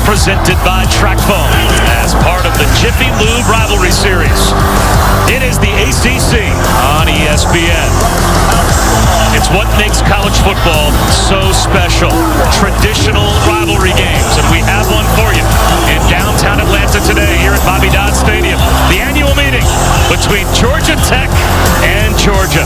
presented by TrackPhone as part of the Jiffy Lube Rivalry Series. It is the ACC on ESPN. It's what makes college football so special. Traditional rivalry games, and we have one for you in downtown Atlanta today here at Bobby Dodd Stadium. The annual meeting between Georgia Tech and Georgia.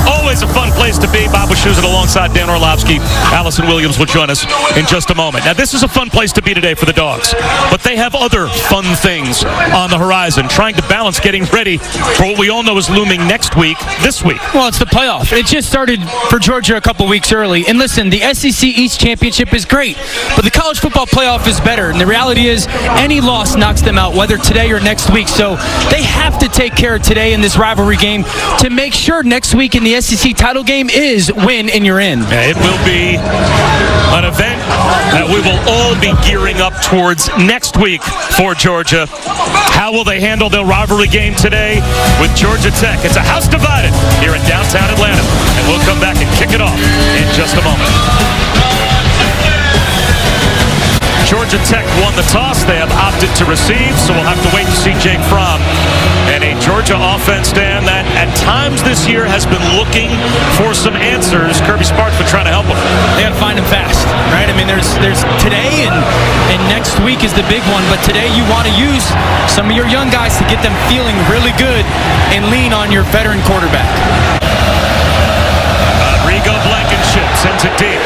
Always a fun place to be. Bob Wischusen alongside Dan Orlovsky. Allison Williams will join us in just a moment. Now, this is a fun place to be today for the Dogs, but they have other fun things on the horizon, trying to balance getting ready for what we all know is looming next week, this week. Well, it's the playoff. It just started for Georgia a couple weeks early. And listen, the SEC East Championship is great, but the college football playoff is better. And the reality is any loss knocks them out, whether today or next week. So they have to take care of today in this rivalry game to make sure next week in the SEC title game is win and you're in. It will be an event that we will all be gearing up towards next week for Georgia. How will they handle their rivalry game today with Georgia Tech? It's a house divided here in downtown Atlanta, and we'll come back and kick it off in just a moment. Georgia Tech won the toss. They have opted to receive, so we'll have to wait to see Jake Fromm and a Georgia offense, Dan, that at times this year has been looking for some answers. Kirby Sparks been trying to help them. They got to find them fast, right? I mean, there's today and next week is the big one, but today you want to use some of your young guys to get them feeling really good and lean on your veteran quarterback. Rigo Blankenship sends it deep.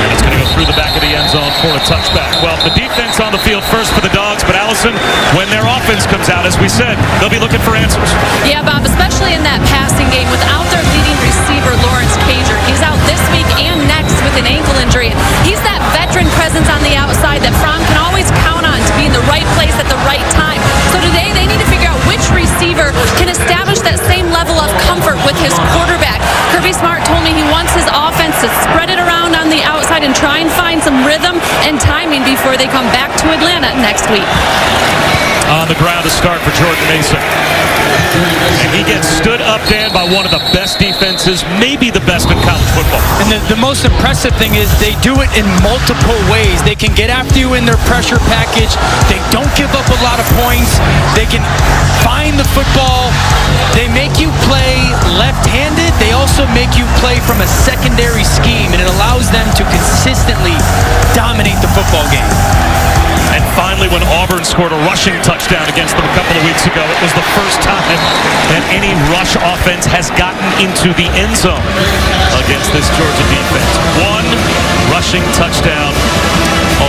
And it's going to go through the back of the end zone for a touchback. Well, the defense on the field first for the Dogs, but Allison, when their offense comes out, as we said, they'll be looking for answers. Yeah, Bob, especially in that passing game without their leading receiver, Lawrence Cager. He's out this week and next with an ankle injury. He's that veteran presence on the outside that Fromm can always count on to be in the right place at the right time. So today they need to figure out which receiver can establish that same level of comfort with his quarterback. Kirby Smart told me he wants his offense to spread it around on the outside and try and find some rhythm and timing before they come back to Atlanta next week. On the ground to start for Jordan Mason. And he gets stood up, Dan, by one of the best defenses, maybe the best in college football. And the most impressive thing is they do it in multiple ways. They can get after you in their pressure package. They don't give up a lot of points. They can find the football. They make you play left-handed. They also make you play from a secondary scheme, and it allows them to consistently dominate the football game. And finally, when Auburn scored a rushing touchdown against them a couple of weeks ago, it was the first time that any rush offense has gotten into the end zone against this Georgia defense. One rushing touchdown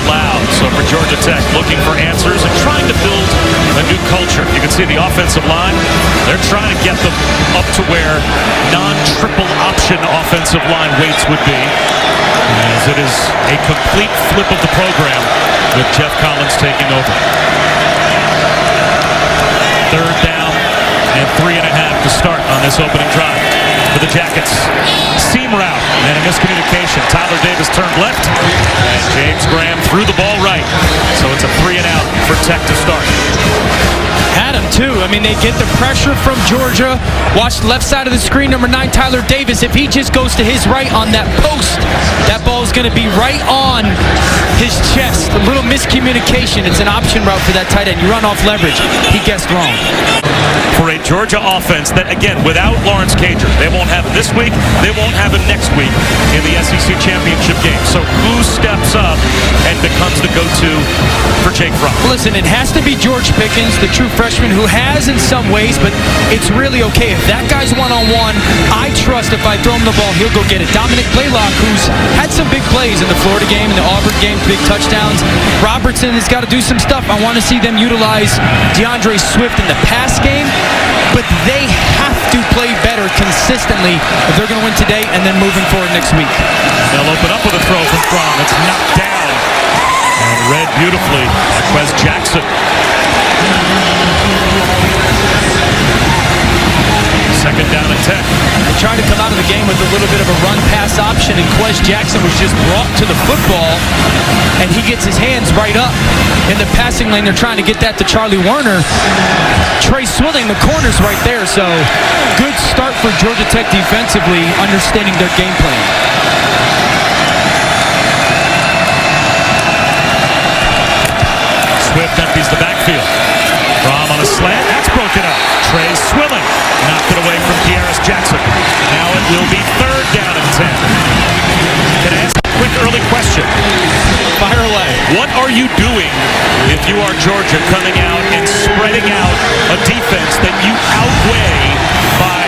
allowed. So for Georgia Tech, looking for answers and trying to build a new culture. You can see the offensive line. They're trying to get them up to where non-triple option offensive line weights would be, as it is a complete flip of the program with Jeff Collins taking over. Third down and 3.5 to start on this opening drive for the Jackets. Seam route and a miscommunication. Tyler Davis turned left, and James Graham threw the ball right. So it's a 3-and-out for Tech to start. Had him too. I mean, they get the pressure from Georgia. Watch the left side of the screen, number 9, Tyler Davis. If he just goes to his right on that post, that ball is going to be right on his chest. A little miscommunication. It's an option route for that tight end. You run off leverage. He guessed wrong. For a Georgia offense that, again, without Lawrence Cager, they won't have him this week, they won't have him next week in the SEC championship game. So who steps up and becomes the go-to for Jake Fromm? Listen, it has to be George Pickens, the true freshman, who has in some ways, but it's really okay. If that guy's one-on-one, I trust if I throw him the ball, he'll go get it. Dominic Blaylock, who's had some big plays in the Florida game, in the Auburn game, big touchdowns. Robertson has got to do some stuff. I want to see them utilize DeAndre Swift in the pass game, but they have to play better consistently if they're going to win today and then moving forward next week. They'll open up with a throw from Fromm. It's knocked down and read beautifully by Quez Jackson. Second down and 10. They tried to come out of the game with a little bit of a run-pass option, and Quez Jackson was just brought to the football, and he gets his hands right up in the passing lane. They're trying to get that to Charlie Warner. Trey Swilling, the corner's right there, so good start for Georgia Tech defensively, understanding their game plan. Swift empties the backfield. Fromm on a slant. That's broken up. Trey Swilling knocked it away from Kearis Jackson. Now it will be 3rd down and 10. Can I ask a quick early question? Fire away. What are you doing if you are Georgia coming out and spreading out a defense that you outweigh by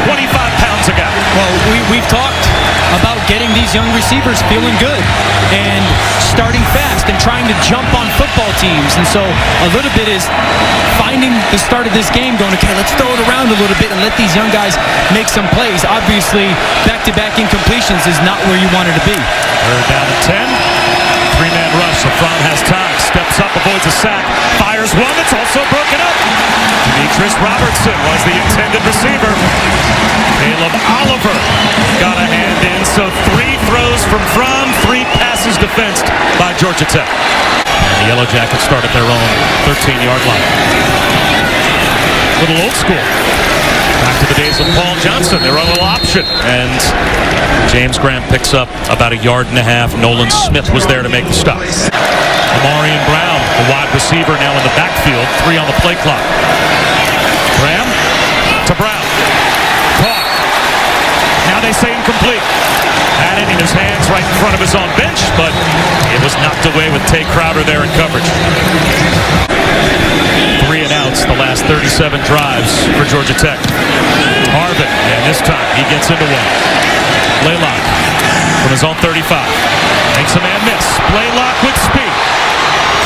25 pounds a guy? Well, we've talked about getting these young receivers feeling good and starting fast and trying to jump on football teams. And so a little bit is finding the start of this game going, okay, let's throw it around a little bit and let these young guys make some plays. Obviously, back-to-back incompletions is not where you wanted to be. 3rd down and 10. 3-man rush. LeFron has time. Steps up, avoids a sack. Fires one that's also broken up. Demetrius Robertson was the intended receiver. Caleb Oliver got a hand in. So 3 throws from Fromm, 3 passes defensed by Georgia Tech. And the Yellow Jackets start at their own 13-yard line. Little old school. Back to the days of Paul Johnson. They run a little option. And James Graham picks up about 1.5 yards. Nolan Smith was there to make the stop. Amarian Brown, the wide receiver, now in the backfield. 3 on the play clock. Graham to Brown. Caught. Now they say incomplete. Had it in his hands right in front of his own bench, but it was knocked away with Tay Crowder there in coverage. 3 and outs the last 37 drives for Georgia Tech. Harvin, and this time he gets into one. Blaylock from his own 35. Makes a man miss. Blaylock with speed.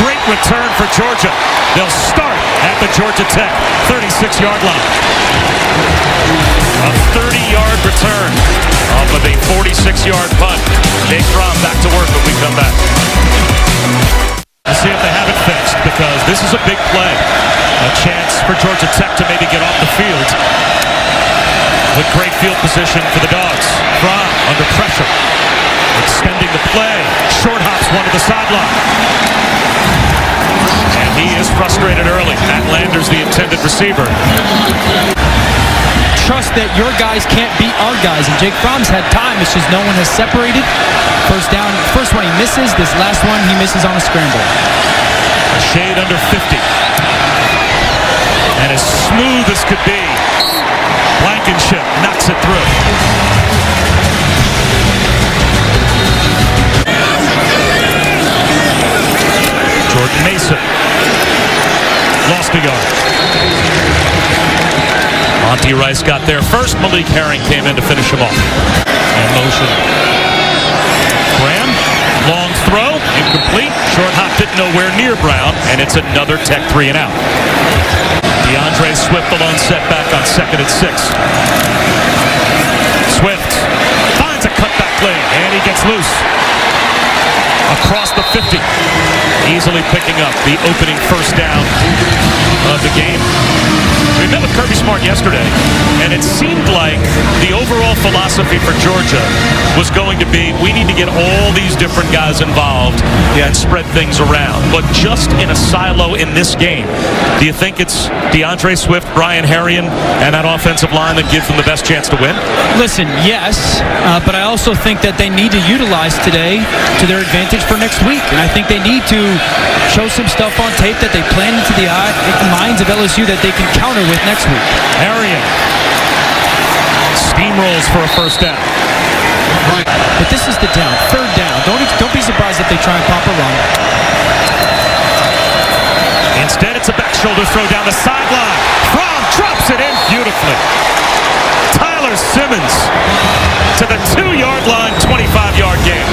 Great return for Georgia. They'll start at the Georgia Tech 36-yard line. A 30-yard return off of a 46-yard punt. Jake Fromm back to work when we come back. Let's see if they have it fixed, because this is a big play. A chance for Georgia Tech to maybe get off the field. With great field position for the Dogs. Fromm under pressure. Extending the play. Short hops one to the sideline. And he is frustrated early. Matt Landers, the intended receiver. Trust that your guys can't beat our guys, and Jake Fromm's had time. It's just no one has separated. 1st down. First one he misses. This last one he misses on a scramble. A shade under 50. And as smooth as could be, Blankenship knocks it through. Jordan Mason lost a yard. Monty Rice got there first. Malik Herring came in to finish him off. And motion. Graham, long throw, incomplete. Short hop didn't nowhere near Brown, and it's another Tech 3 and out. DeAndre Swift alone setback on 2nd and 6. Swift finds a cutback lane, and he gets loose. Across the 50. Easily picking up the opening 1st down of the game. We met with Kirby Smart yesterday, and it seemed like the overall philosophy for Georgia was going to be, we need to get all these different guys involved and spread things around. But just in a silo in this game, do you think it's DeAndre Swift, Brian Herrien, and that offensive line that gives them the best chance to win? Listen, yes, but I also think that they need to utilize today to their advantage for next week. And I think they need to show some stuff on tape that they plan into the minds of LSU that they can counter with next week. Herrien steamrolls for a 1st down. But this is the down, 3rd down. Don't be surprised if they try and pop a run. Instead, it's a back shoulder throw down the sideline. Fromm drops it in beautifully. Tyler Simmons to the 2-yard line, 25-yard gain.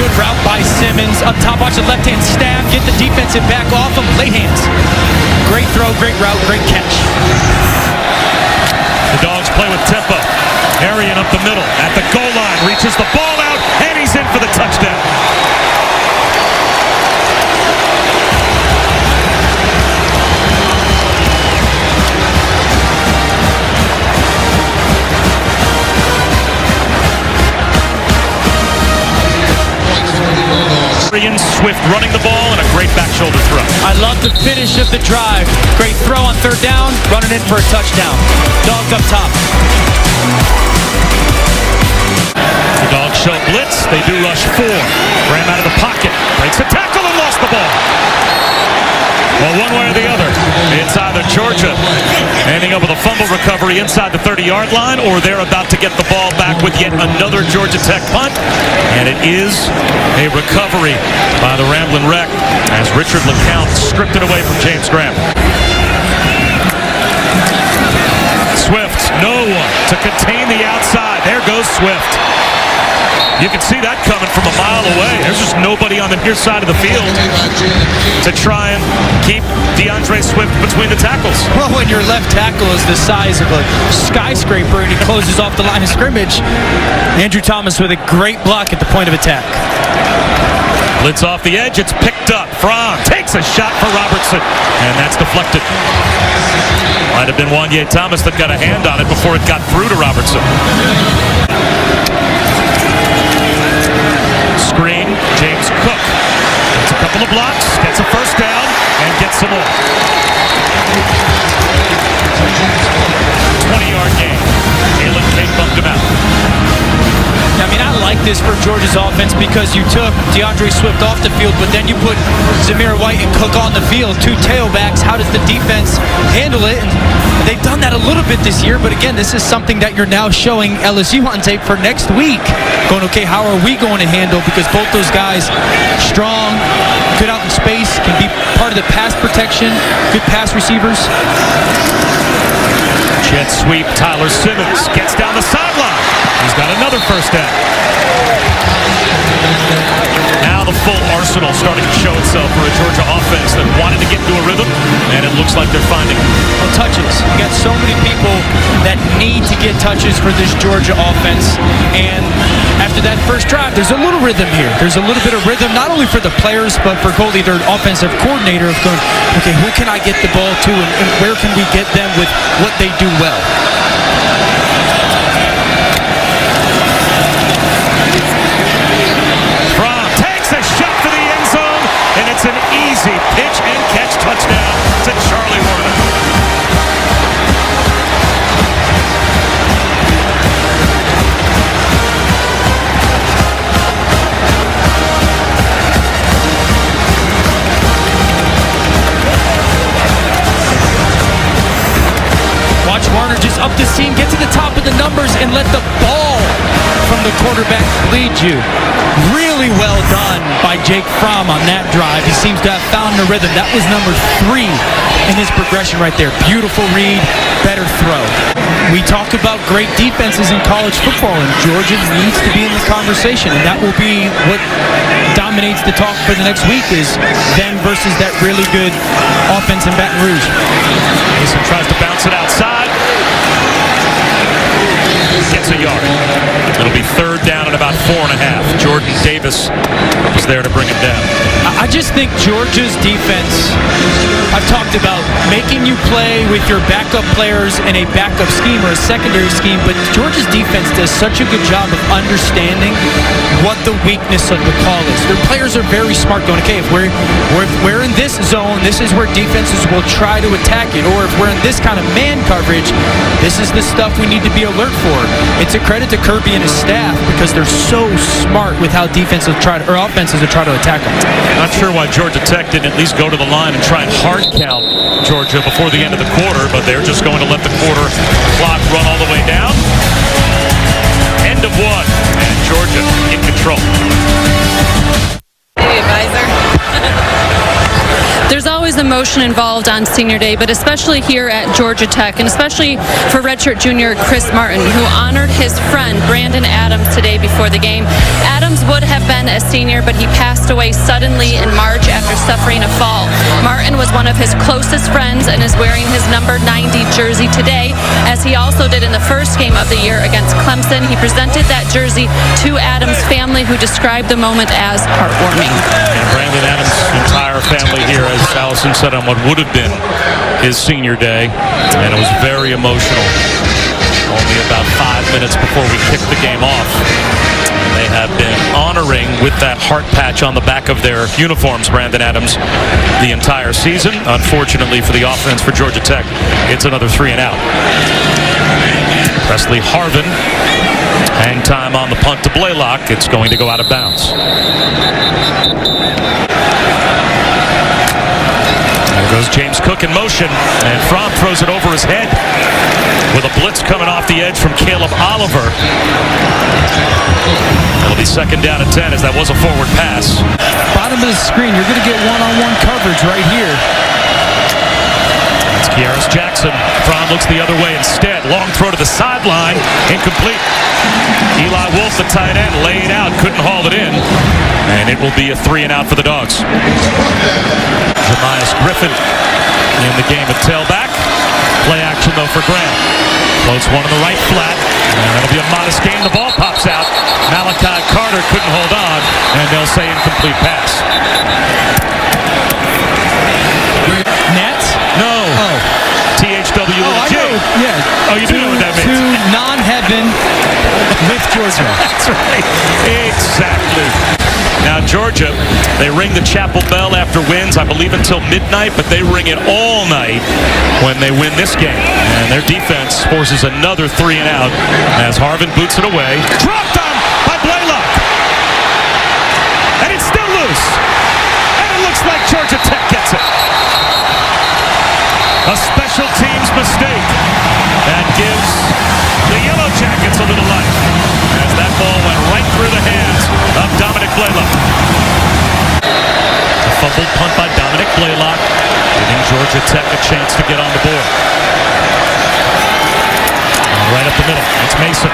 Good route by Simmons. Up top, watch the left-hand stab. Get the defensive back off him. Late hands. Great throw, great route, great catch. The Dogs play with tempo. Herrien up the middle. At the goal line. Reaches the ball out. And he's in for the touchdown. Swift running the ball and a great back shoulder throw. I love the finish of the drive. Great throw on 3rd down, running in for a touchdown. Dogs up top. The Dogs show blitz. They do rush 4. Ram out of the pocket. Breaks a tackle and lost the ball. Well, one way or the other, it's either Georgia ending up with a fumble recovery inside the 30-yard line, or they're about to get the ball back with yet another Georgia Tech punt. And it is a recovery by the Ramblin' Wreck as Richard LeCount stripped it away from James Graham. Swift, no one to contain the outside. There goes Swift. You can see that coming from a mile away. There's just nobody on the near side of the field to try and keep DeAndre Swift between the tackles. Well, when your left tackle is the size of a skyscraper and he closes off the line of scrimmage, Andrew Thomas with a great block at the point of attack. Blitz off the edge. It's picked up. Fromm takes a shot for Robertson, and that's deflected. Might have been Wanye Thomas that got a hand on it before it got through to Robertson. Screen, James Cook. Gets a couple of blocks, gets a first down, and gets some more. 20-yard gain. Jalen King bumped him out. I mean, I like this for Georgia's offense because you took DeAndre Swift off the field, but then you put Zamir White and Cook on the field, 2 tailbacks. How does the defense handle it? And they've done that a little bit this year, but again, this is something that you're now showing LSU on tape for next week. Going, okay, how are we going to handle? Because both those guys, strong, good out in space, can be part of the pass protection, good pass receivers. Jet sweep, Tyler Simmons gets down the sideline. He's got another first down. Now the full arsenal starting to show itself for a Georgia offense that wanted to get into a rhythm, and it looks like they're finding it. Well, touches. You got so many people that need to get touches for this Georgia offense, and after that first drive, there's a little rhythm here. There's a little bit of rhythm, not only for the players, but for Goldie, their offensive coordinator, of going, okay, who can I get the ball to, and where can we get them with what they do well? Fromm takes a shot for the end zone, and it's an easy pitch and catch touchdown to Charlie Warner. Watch Warner just up the seam, get to the top of the numbers, and let the ball from the quarterback lead you. Really well done by Jake Fromm on that drive. He seems to have found the rhythm. That was number 3 in his progression right there. Beautiful read, better throw. We talk about great defenses in college football, and Georgia needs to be in the conversation, and that will be what dominates the talk for the next week, is them versus that really good offense in Baton Rouge. Mason tries to bounce it outside. Gets a yard. It'll be 3rd down and about 4.5. Jordan Davis was there to bring him down. I just think Georgia's defense, I've talked about making you play with your backup players in a backup scheme or a secondary scheme, but Georgia's defense does such a good job of understanding what the weakness of the call is. Their players are very smart, going, okay, if we're in this zone, this is where defenses will try to attack it, or if we're in this kind of man coverage, this is the stuff we need to be alert for. It's a credit to Kirby and his staff because they're so smart with how offenses will try to attack them. Not sure why Georgia Tech didn't at least go to the line and try and hard count Georgia before the end of the quarter, but they're just going to let the quarter clock run all the way down. End of 1, and Georgia in control. Hey, advisor. There's always emotion involved on Senior Day, but especially here at Georgia Tech, and especially for redshirt junior Chris Martin, who honored his friend Brandon Adams today before the game. Adams would have been a senior, but he passed away suddenly in March after suffering a fall. Martin was one of his closest friends and is wearing his number 90 jersey today, as he also did in the first game of the year against Clemson. He presented that jersey to Adams' family, who described the moment as heartwarming. And Brandon Adams' entire family here, as Allison said, on what would have been his senior day, and it was very emotional. Only about 5 minutes before we kicked the game off. They have been honoring with that heart patch on the back of their uniforms Brandon Adams the entire season. Unfortunately for the offense for Georgia Tech, it's another 3 and out. Presley Harvin Hang time on the punt to Blaylock. It's going to go out of bounds. There goes James Cook in motion, and Fromm throws it over his head with a blitz coming off the edge from Caleb Oliver. It'll be second down and 10 as that was a forward pass. Bottom of the screen, you're going to get one-on-one coverage right here. It's Kearis Jackson. Fromm looks the other way instead. Long throw to the sideline, incomplete. Eli Wolf, the tight end, laid out, couldn't haul it in, and it will be a 3 and out for the Dogs. Jemias Griffin in the game at tailback. Play action though for Graham. Floats one on the right flat, and that'll be a modest gain. The ball pops out. Malachi Carter couldn't hold on, and they'll say incomplete pass. Nets? No. Oh. THWG. Yeah. Oh, you do know what that means. To non-heaven with Georgia. That's right. Exactly. Now, Georgia, they ring the chapel bell after wins, I believe, until midnight, but they ring it all night when they win this game. And their defense forces another 3 and out as Harvin boots it away. Dropped on by Blaylock. And it's still loose. And it looks like Georgia Tech gets it. A special teams mistake that gives the Yellow Jackets a little life as that ball went right through the hands of Dominic Blaylock. A fumbled punt by Dominic Blaylock, giving Georgia Tech a chance to get on the board. Right up the middle, it's Mason.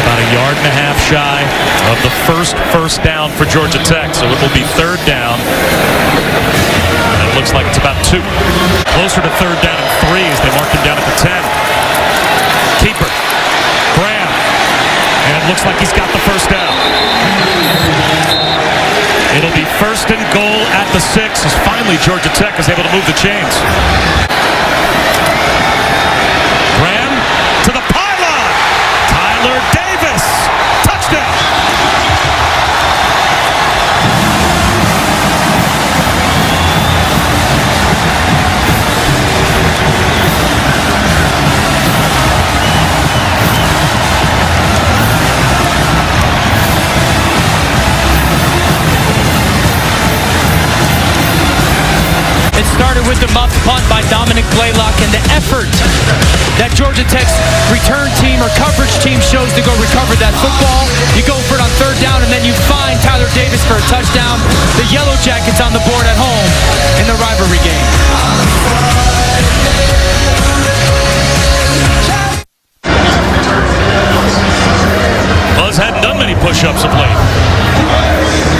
About a yard and a half shy of the first down for Georgia Tech, so it will be third down. It looks like it's about 2. Closer to third down and 3 as they mark him down at the 10. Keeper, Graham, and it looks like he's got the first down. It'll be first and goal at the 6 as finally Georgia Tech is able to move the chains. Graham to the pylon. Tyler Davis, touchdown. It started with the muffed punt by Dominic Blaylock and the effort that Georgia Tech's return team or coverage team shows to go recover that football. You go for it on third down, and then you find Tyler Davis for a touchdown. The Yellow Jackets on the board at home in the rivalry game. Buzz hadn't done many push-ups of late,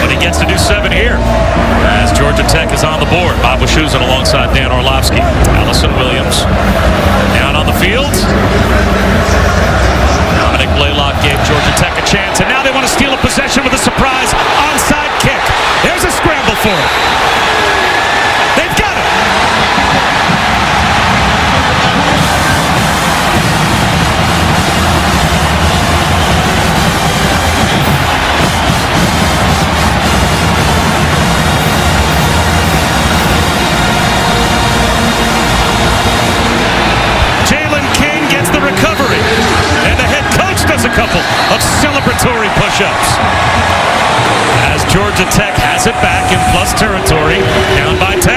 but he gets to do 7 here as Georgia Tech is on the board. Bob Wischusen alongside Dan Orlovsky. Allison Williams down on the field. Dominic Blaylock gave Georgia Tech a chance, and now they want to steal a possession with a surprise onside kick. There's a scramble for it. They've got it. Push-ups as Georgia Tech has it back in plus territory, down by 10.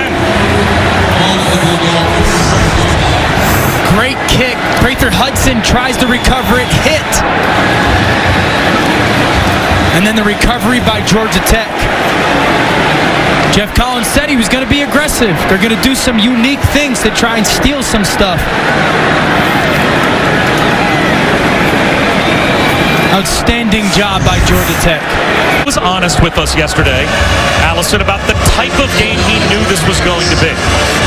Great kick. Prather Hudson tries to recover it, hit. And then the recovery by Georgia Tech. Jeff Collins said he was going to be aggressive. They're going to do some unique things to try and steal some stuff. Outstanding job by Georgia Tech. He was honest with us yesterday, Allison, about the type of game he knew this was going to be.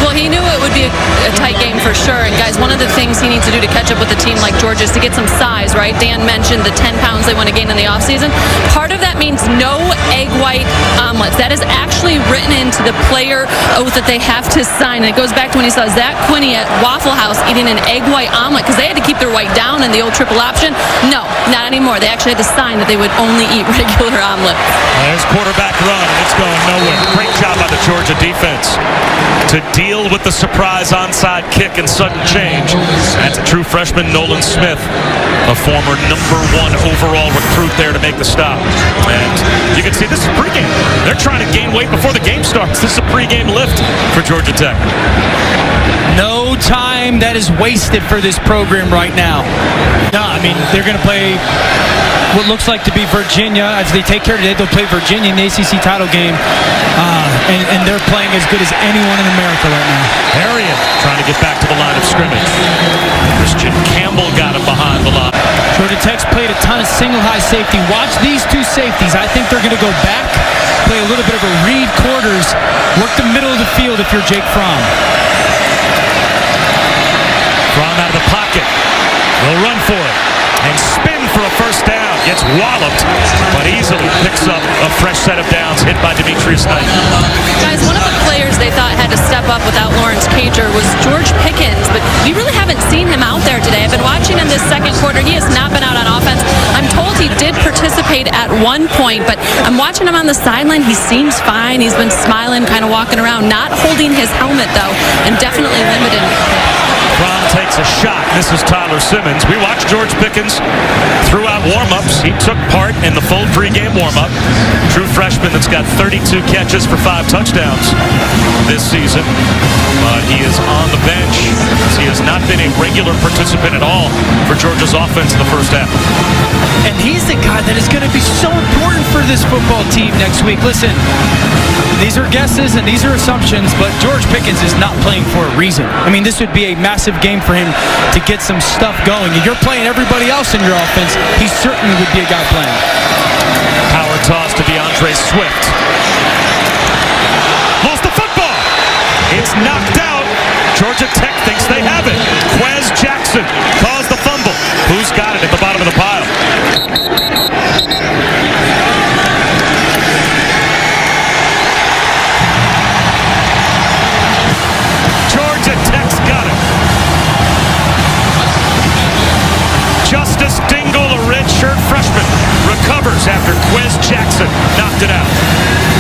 Well, he knew it would be a tight game for sure. And guys, one of the things he needs to do to catch up with a team like Georgia is to get some size, right? Dan mentioned the 10 pounds they want to gain in the offseason. Part of that means no egg white omelets. That is actually written into the player oath that they have to sign. And it goes back to when he saw Zach Quinney at Waffle House eating an egg white omelet because they had to keep their white down in the old triple option. No, not anymore. They actually had to sign that they would only eat regular omelets. There's quarterback run, and it's going nowhere. Great job by the Georgia defense to deal with the surprise onside kick and sudden change. That's a true freshman, Nolan Smith, a former #1 overall recruit there to make the stop. And you can see this is pregame. They're trying to gain weight before the game starts. This is a pregame lift for Georgia Tech. No time that is wasted for this program right now. No, I mean, they're going to play what looks like to be Virginia. As they take care today, they'll play Virginia in the ACC title game. And they're playing as good as anyone in America right now. Arian trying to get back to the line of scrimmage. Christian Campbell got him behind the line. Georgia Tech's played a ton of single high safety. Watch these two safeties. I think they're going to go back, play a little bit of a read quarters, work the middle of the field if you're Jake Fromm. Fromm out of the pocket. Will run for it and spin for a first down. Gets walloped, but easily picks up a fresh set of downs hit by Demetrius Knight. Guys, one of the players they thought had to step up without Lawrence Cager was George Pickens, but we really haven't seen him out there today. I've been watching him this second quarter. He has not been out on offense. I'm told he did participate at one point, but I'm watching him on the sideline. He seems fine. He's been smiling, kind of walking around, not holding his helmet, though, and definitely limited. Fromm takes a shot. This is Tyler Simmons. We watched George Pickens throughout warm-ups. He took part in the full pregame warm-up. True freshman that's got 32 catches for 5 touchdowns this season. But he is on the bench. He has not been a regular participant at all for Georgia's offense in the first half. And he's the guy that is going to be so important for this football team next week. Listen, these are guesses and these are assumptions, but George Pickens is not playing for a reason. I mean, this would be a massive game for him to get some stuff going. If you're playing everybody else in your offense, he certainly would be a guy playing. Power toss to DeAndre Swift. Lost the football. It's knocked out. Georgia Tech thinks they have it. Quez Jackson caused the fumble. Who's got it at the bottom of the pile? Georgia Tech's got it. Justice Dingle, a redshirt freshman, recovers after Quez Jackson knocked it out.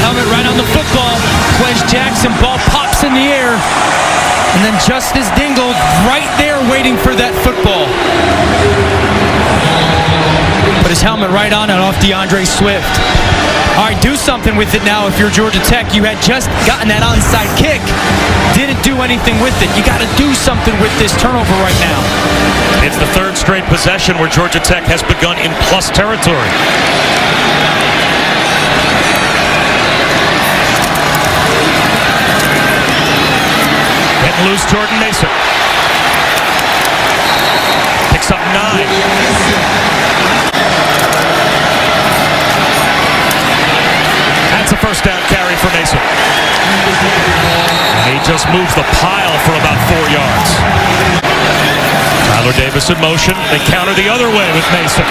Helmet right on the football. Quez Jackson, ball pops in the air. And then Justice Dingle right there waiting for that football. Put his helmet right on it off DeAndre Swift. All right, do something with it now if you're Georgia Tech. You had just gotten that onside kick. Didn't do anything with it. You got to do something with this turnover right now. It's the third straight possession where Georgia Tech has begun in plus territory. Getting loose, Jordan Mason. Picks up 9. That's a first down carry for Mason. And he just moves the pile for about 4 yards. Tyler Davis in motion. They counter the other way with Mason.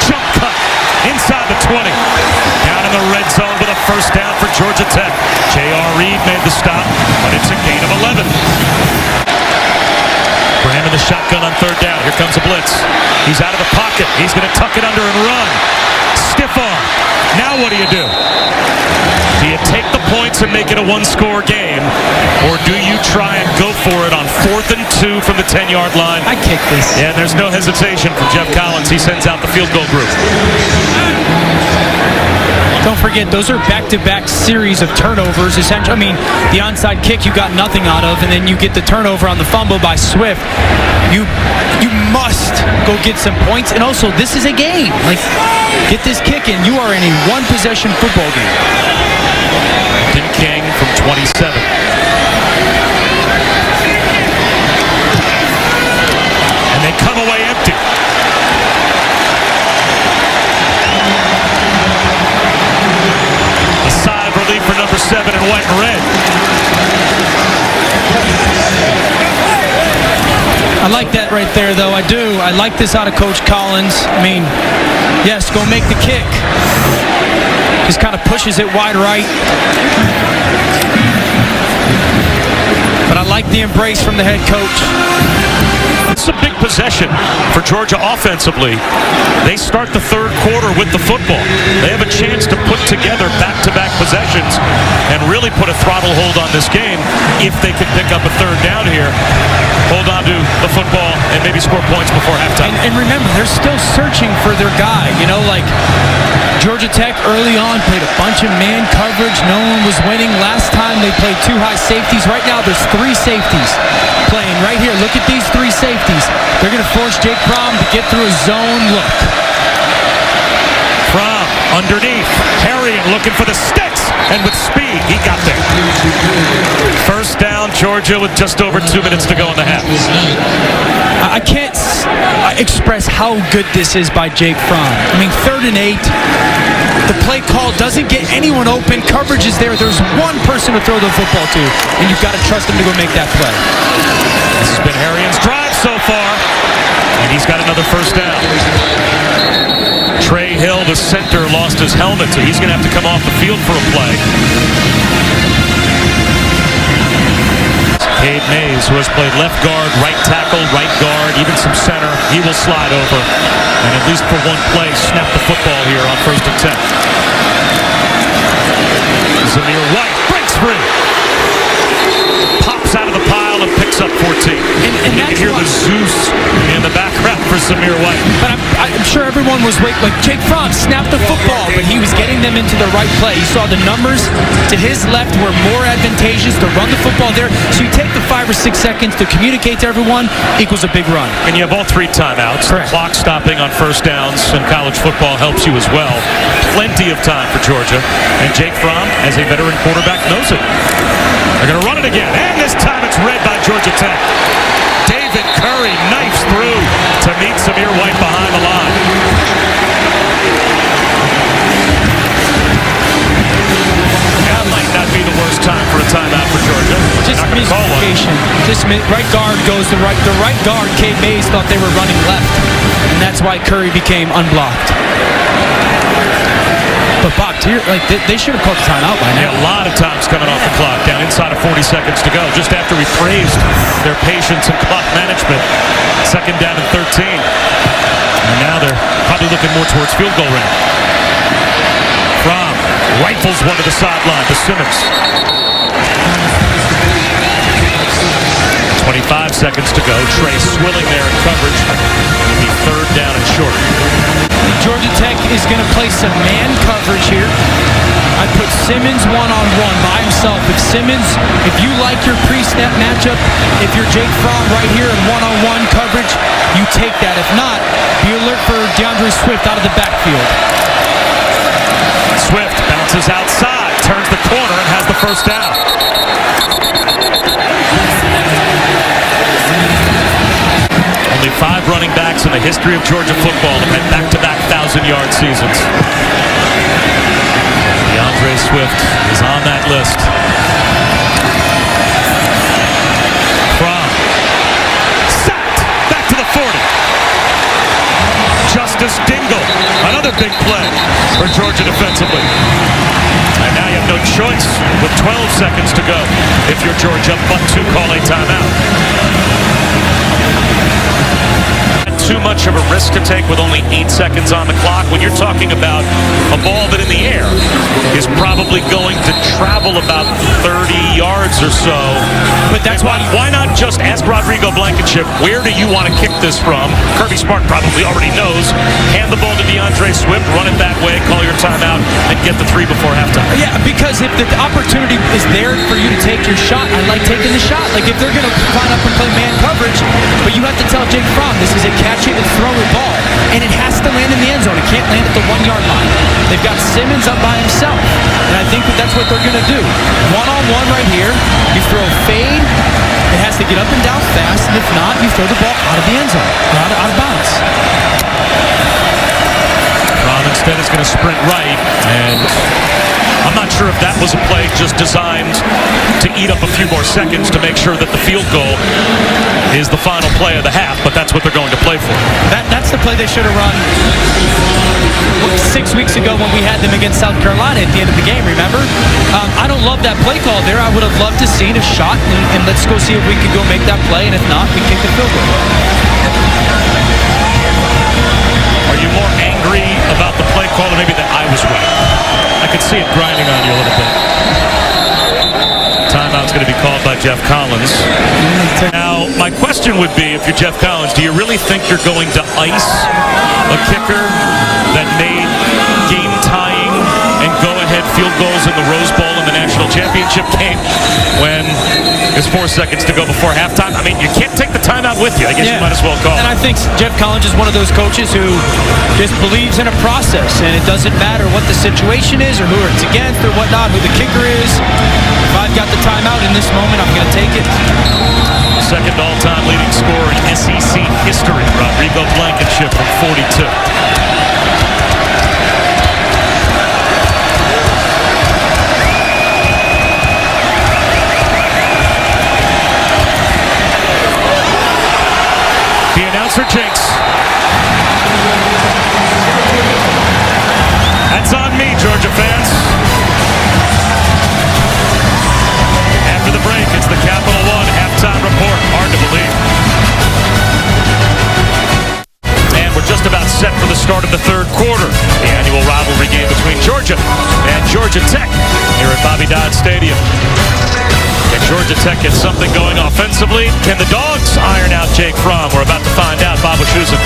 Jump cut inside the 20. Down in the red zone with a first down for Georgia Tech. J.R. Reed made the stop, but it's a gain of 11. Graham in the shotgun on third down. Here comes a blitz. He's out of the pocket. He's going to tuck it under and run. Stiff arm. Now what do you do? Do you take the points and make it a one-score game, or do you try and go for it on 4th and 2 from the 10-yard line? I kick this. Yeah, there's no hesitation from Jeff Collins. He sends out the field goal group. Don't forget, those are back-to-back series of turnovers. Essentially, I mean, the onside kick you got nothing out of, and then you get the turnover on the fumble by Swift. You must go get some points, and also, this is a game. Like, get this kick in. You are in a one-possession football game. Tim King from 27. And they come away empty. A sigh of relief for number 7 in white and red. I like that right there, though. I do. I like this out of Coach Collins. I mean, yes, go make the kick. Just kind of pushes it wide right. But I like the embrace from the head coach. It's a big possession for Georgia offensively. They start the third quarter with the football. They have a chance to put together back-to-back possessions and really put a throttle hold on this game if they could pick up a third down here, hold on to the football, and maybe score points before halftime. And remember, they're still searching for their guy. You know, like Georgia Tech early on played a bunch of man coverage. No one was winning. Last time they played two high safeties. Right now there's three safeties playing right here. Look at these three safeties. They're going to force Jake Fromm to get through a zone look. Fromm underneath, harrying, looking for the sticks, and with speed, he got there. First down, Georgia, with just over 2 minutes to go in the half. I can't express how good this is by Jake Fromm. I mean, 3rd and 8. The play call doesn't get anyone open. Coverage is there. There's one person to throw the football to, and you've got to trust him to go make that play. This has been Harrian's drive so far, and he's got another first down. Trey Hill, the center, lost his helmet, so he's going to have to come off the field for a play. Cade Mays, who has played left guard, right tackle, right guard, even some center, he will slide over, and at least for one play, snap the football here on 1st and 10. Zamir White breaks free. Pops out of the pile and picks up 14. And you can hear the Zeus in the background for Zamir White. But I'm sure everyone was waiting. Like, Jake Fromm snapped the football, but he was getting them into the right play. You saw the numbers to his left were more advantageous to run the football there. So you take the 5 or 6 seconds to communicate to everyone, equals a big run. And you have all 3 timeouts. Correct. The clock stopping on first downs in college football helps you as well. Plenty of time for Georgia. And Jake Fromm, as a veteran quarterback, knows it. They're going to run it again. And this time it's read by Georgia Tech. David Curry knifes through to meet Zamir White behind the line. That might not be the worst time for a timeout for Georgia. Just Not gonna call one. miscommunication. Right guard goes to right. The right guard, Cade Mays, thought they were running left, and that's why Curry became unblocked. But Bach, they should have called the timeout by now. Yeah, a lot of times coming off the clock, down inside of 40 seconds to go. Just after we praised their patience and clock management, 2nd down and 13. And now they're probably looking more towards field goal range. Fromm rifles one to the sideline to Simmons. 25 seconds to go. Trey swilling there in coverage. It'll be 3rd down and short. Georgia Tech is going to play some man coverage here. I put Simmons one-on-one by himself. If you like your pre-snap matchup, if you're Jake Fromm right here in one-on-one coverage, you take that. If not, be alert for DeAndre Swift out of the backfield. Swift bounces outside, turns the corner, and has the first down. Only 5 running backs in the history of Georgia football have had back-to-back 1,000-yard seasons. DeAndre Swift is on that list. Fromm sacked, back to the 40. Justice Dingle, another big play for Georgia defensively. And now you have no choice with 12 seconds to go if you're Georgia, but to call a timeout. Too much of a risk to take with only 8 seconds on the clock when you're talking about a ball that in the air is probably going to travel about 30 yards or so. But that's why not just ask Rodrigo Blankenship, where do you want to kick this from? Kirby Smart probably already knows. Hand the ball to DeAndre Swift, run it that way, call your timeout, and get the 3 before halftime. Yeah, because if the opportunity is there for you to take your shot, I like taking the shot. Like if they're going to line up and play man coverage, but you have to tell Jake Fromm this is a catch it and throw it ball, and it has to land in the end zone. It can't land at the 1-yard line. They've got Simmons up by himself, and I think that's what they're going to do. One-on-one right here. You throw fade. It has to get up and down fast, and if not, you throw the ball out of the end zone, or out of bounds. Fromm instead is going to sprint right, and I'm not sure if that was a play just designed to eat up a few more seconds to make sure that the field goal is the final play of the half, but that's what they're going to play for. That's the play they should have run 6 weeks ago when we had them against South Carolina at the end of the game, remember? I don't love that play call there. I would have loved to seen a shot, and let's go see if we could go make that play, and if not, we kick the field goal. Are you more angry about the play call or maybe that I was right? I could see it grinding on you a little bit. Timeout's going to be called by Jeff Collins. Now, my question would be, if you're Jeff Collins, do you really think you're going to ice a kicker that made game-tying and go-ahead field goals in the Rose Bowl in the national championship game when there's 4 seconds to go before halftime? I mean, you can't take the timeout with you. I guess you might as well call it. And I think Jeff Collins is one of those coaches who just believes in a process, and it doesn't matter what the situation is or who it's against or whatnot, who the kicker is. If I've got the timeout in this moment, I'm going to take it. Second all-time leading scorer in SEC history, Rodrigo Blankenship from 42. The announcer jinx. That's on me, Georgia fans. After the break, it's the Capital One halftime report. Hard to believe. And we're just about set for the start of the third quarter. The annual rivalry game between Georgia and Georgia Tech here at Bobby Dodd Stadium. Can Georgia Tech get something going offensively? Can the Dogs iron out Jake Fromm? We're about to find out. Bob Wischusen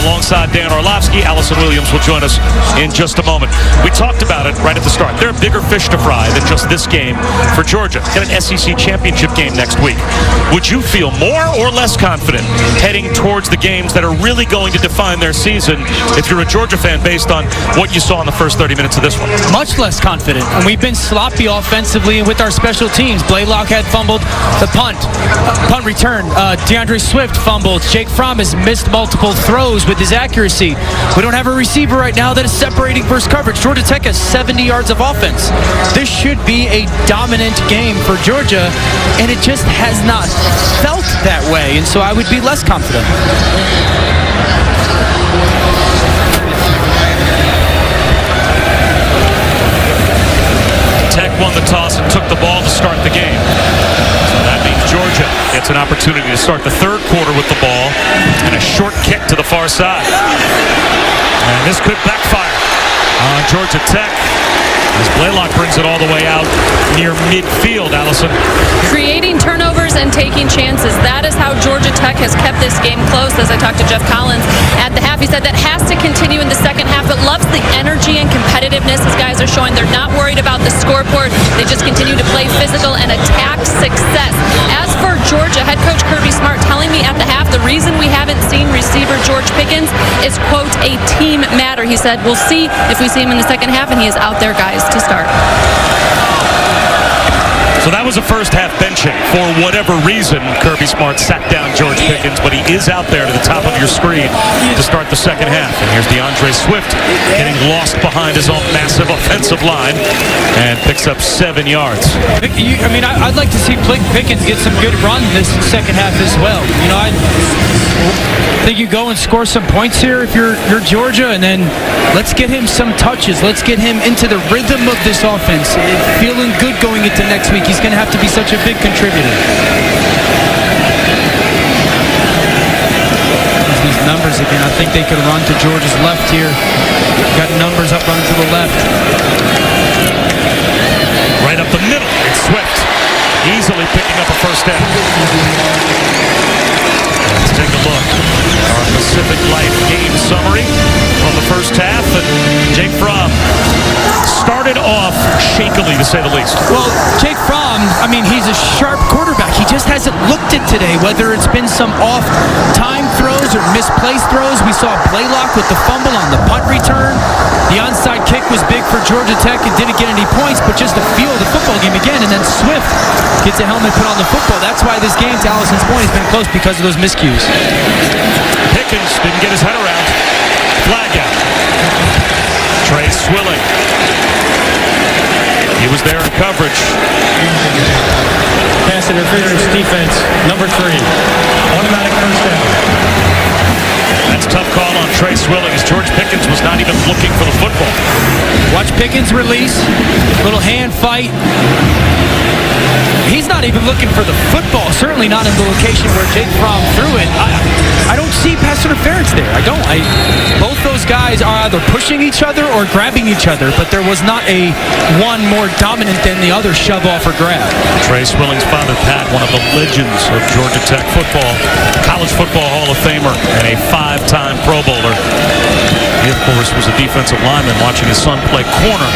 alongside Dan Orlovsky. Allison Williams will join us in just a moment. We talked about it right at the start. There are bigger fish to fry than just this game for Georgia. Got an SEC championship game next week. Would you feel more or less confident heading towards the games that are really going to define their season if you're a Georgia fan based on what you saw in the first 30 minutes of this one? Much less confident. And we've been sloppy offensively with our special teams. Blaylock had fumbled the punt return. DeAndre Swift fumbled. Jake Fromm has missed multiple throws with his accuracy. We don't have a receiver right now that is separating versus coverage. Georgia Tech has 70 yards of offense. This should be a dominant game for Georgia, and it just has not felt that way, and so I would be less confident. Tech won the toss and took the ball to start the game. So that means Georgia gets an opportunity to start the third quarter with the ball and a short kick to the far side. And this could backfire on Georgia Tech as Blaylock brings it all the way out near midfield, Allison. Creating turnovers and taking chances. That is how Georgia Tech has kept this game close. As I talked to Jeff Collins at the half, he said that has to continue in the second half, but loves the energy and competitiveness his guys are showing. They're not worried about the scoreboard. They just continue to play physical and attack success. As for Georgia, head coach Kirby Smart telling me at the half the reason we haven't seen receiver George Pickens is, quote, a team matter. He said, we'll see if we see him in the second half, and he is out there, guys, to start. So that was a first half benching. For whatever reason, Kirby Smart sat down George Pickens, but he is out there to the top of your screen to start the second half. And here's DeAndre Swift getting lost behind his own massive offensive line and picks up 7 yards. I'd like to see Pickens get some good run this second half as well. I think you go and score some points here if you're Georgia, and then let's get him some touches. Let's get him into the rhythm of this offense. Feeling good going into next week. He's going to have to be such a big contributor. These numbers again. I think they could run to Georgia's left here. Got numbers up running to the left. Right up the middle. It's Swift. Easily picking up a first down. Let's take a look. Our Pacific Life game summary from the first half. And Jake Fromm started off shakily, to say the least. Well, Jake Fromm, he's a sharp quarterback. He just hasn't looked it today, whether it's been some off-time throws or misplaced throws. We saw Blaylock with the fumble on the punt return. The onside kick was big for Georgia Tech and didn't get any points, but just to feel the football game again. And then Swift gets a helmet put on the football. That's why this game, to Allison's point, has been close because of those miscues. Pickens didn't get his head around. Flag out. Trey Swilling He was there in coverage. Pass interference defense, number 3. Automatic first down. That's a tough call on Trey Swilling as George Pickens was not even looking for the football. Watch Pickens release. Little hand fight. He's not even looking for the football. Certainly not in the location where Jake Fromm threw it. I don't see pass interference there. I don't. Both those guys are either pushing each other or grabbing each other, but there was not a one more dominant than the other shove off or grab. Trey Swilling's father, Pat, one of the legends of Georgia Tech football, College Football Hall of Famer, and a 5-time Pro Bowler. He, of course, was a defensive lineman watching his son play corner,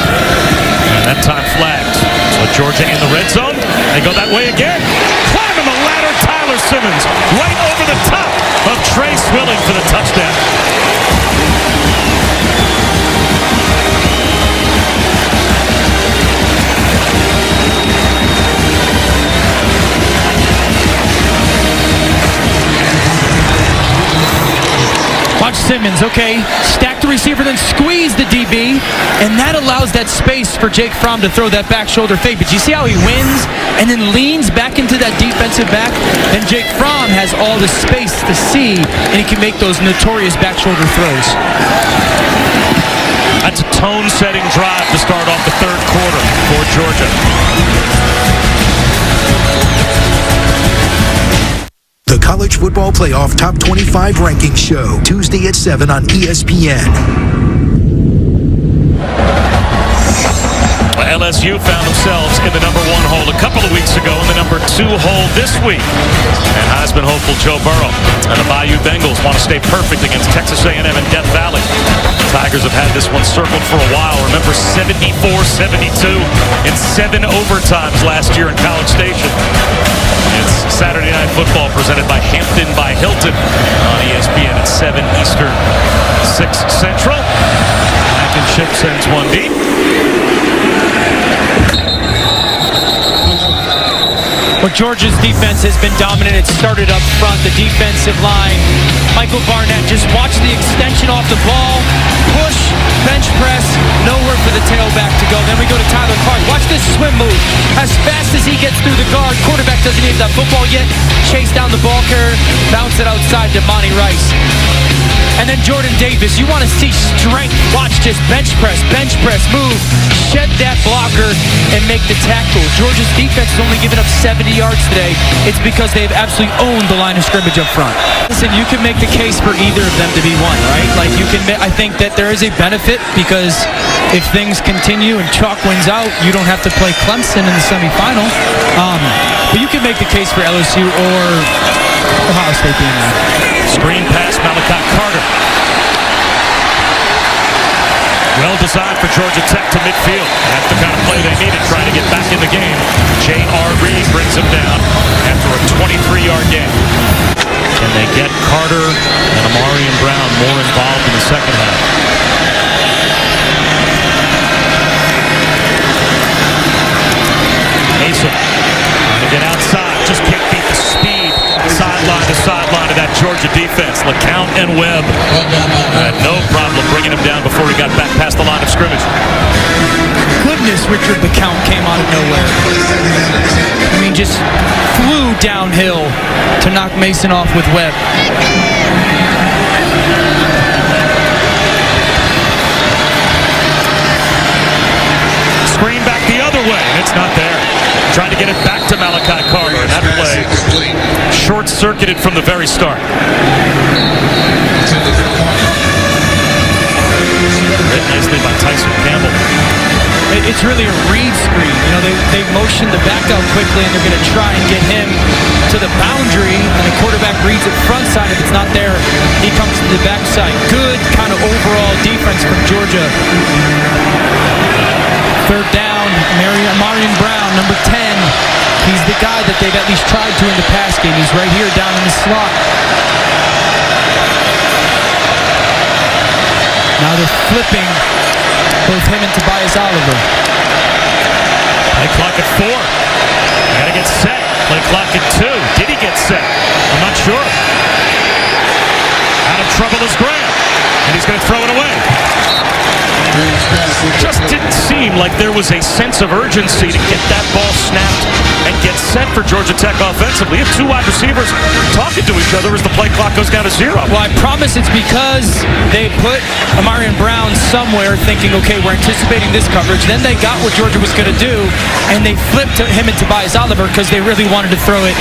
and that time flagged. So Georgia in the red zone. They go that way again. Climbing the ladder, Tyler Simmons right over the top of Trey Swilling for the touchdown. Watch Simmons, okay, stack the receiver, then squeeze the DB, and that allows that space for Jake Fromm to throw that back shoulder fake. But you see how he wins and then leans back into that defensive back? And Jake Fromm has all the space to see, and he can make those notorious back shoulder throws. That's a tone-setting drive to start off the third quarter for Georgia. The College Football Playoff Top 25 Ranking Show, Tuesday at 7 on ESPN. LSU found themselves in the number 1 hole a couple of weeks ago and the number 2 hole this week. And Heisman hopeful Joe Burrow and the Bayou Bengals want to stay perfect against Texas A&M in Death Valley. Tigers have had this one circled for a while. Remember 74-72 in 7 overtimes last year in College Station. It's Saturday Night Football presented by Hampton by Hilton on ESPN at 7 Eastern, 6 Central. Blankenship sends one deep. Well, Georgia's defense has been dominant. It started up front, the defensive line. Michael Barnett, just watch the extension off the ball. Push, bench press, nowhere for the tailback to go. Then we go to Tyler Clark. Watch this swim move. As fast as he gets through the guard, quarterback doesn't even have that football yet. Chase down the ball carrier, bounce it outside to Monty Rice. And then Jordan Davis, you want to see strength. Watch just bench press, move, shed that blocker, and make the tackle. Georgia's defense has only given up 70 yards today. It's because they've absolutely owned the line of scrimmage up front. Listen, you can make the case for either of them to be one, right? Like you can, I think that there is a benefit because if things continue and chalk wins out, you don't have to play Clemson in the semifinal. But you can make the case for LSU or Ohio State being there. Screen pass, Malachi Carter. Well designed for Georgia Tech to midfield. That's the kind of play they needed trying to get back in the game. J.R. Reed brings him down after a 23-yard game. And they get Carter and Amarian Brown more involved in the second half. Mason trying to get outside. Just can't beat the speed sideline to sideline of that Georgia defense. LeCount and Webb had no problem bringing him down before he got back past the line of scrimmage. Goodness, Richard LeCount came out of nowhere. I mean, just flew downhill to knock Mason off with Webb. Screen back the other way, and it's not there. Trying to get it back to Malachi Carter, and that play short-circuited from the very start. Hit nicely by Tyson Campbell. It's really a read screen. You know, they motion the back out quickly, and they're going to try and get him to the boundary, and the quarterback reads it front side. If it's not there, he comes to the backside. Good kind of overall defense from Georgia. Third down, Amarian Brown, number 10. He's the guy that they've at least tried to in the pass game. He's right here down in the slot. Now they're flipping both him and Tobias Oliver. Play clock at 4. Gotta get set. Play clock at 2. Did he get set? I'm not sure. Out of trouble is Graham. And he's going to throw it away. Just didn't seem like there was a sense of urgency to get that ball snapped and get set for Georgia Tech offensively. You have two wide receivers talking to each other as the play clock goes down to 0. Well, I promise it's because they put Amarian Brown somewhere thinking, okay, we're anticipating this coverage. Then they got what Georgia was going to do, and they flipped to him and Tobias Oliver because they really wanted to throw it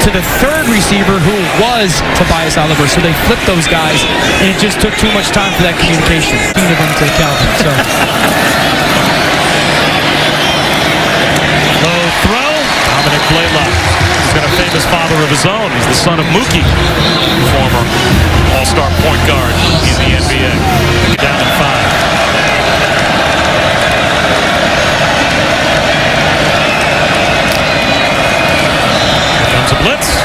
to the third receiver, who was Tobias Oliver. So they flipped those guys, and it just took too much time for that communication. Of them to Calvin. So. Low throw. Dominic Blaylock. He's got a famous father of his own. He's the son of Mookie, former all-star point guard in the NBA. Down at 5. Here comes a blitz.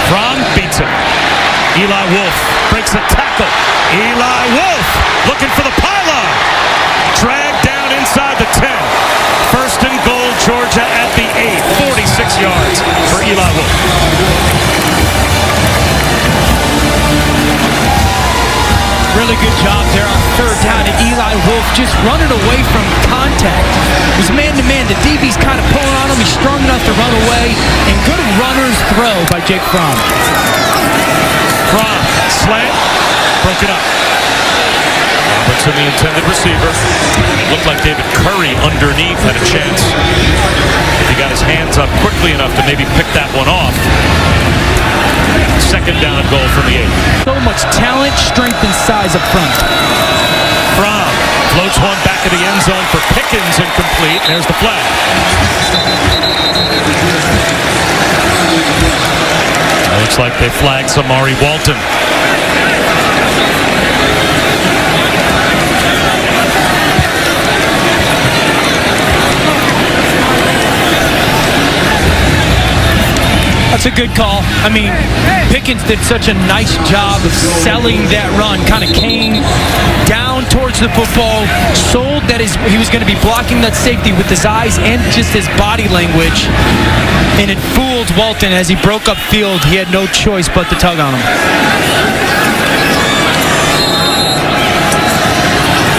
Fromm beats it. Eli Wolf breaks a tackle. Eli Wolf looking for the pylon. Dragged down inside the 10. First and goal, Georgia at the 8. 46 yards for Eli Wolf. Really good job there on third down, and Eli Wolf just running away from contact. It was man-to-man. The DB's kind of pulling on him. He's strong enough to run away, and good runner's throw by Jake Fromm. Fromm, slant, broke it up. Robertson, the intended receiver. It looked like David Curry underneath had a chance. If he got his hands up quickly enough to maybe pick that one off. Second down goal from the 8. So much talent, strength, and size up front. Fromm floats one back of the end zone for Pickens, incomplete. There's the flag. Looks like they flagged Samari Walton. That's a good call. I mean, Pickens did such a nice job of selling that run. Kind of came down towards the football, sold that he was going to be blocking that safety with his eyes and just his body language. And it fooled Walton as he broke up field. He had no choice but to tug on him.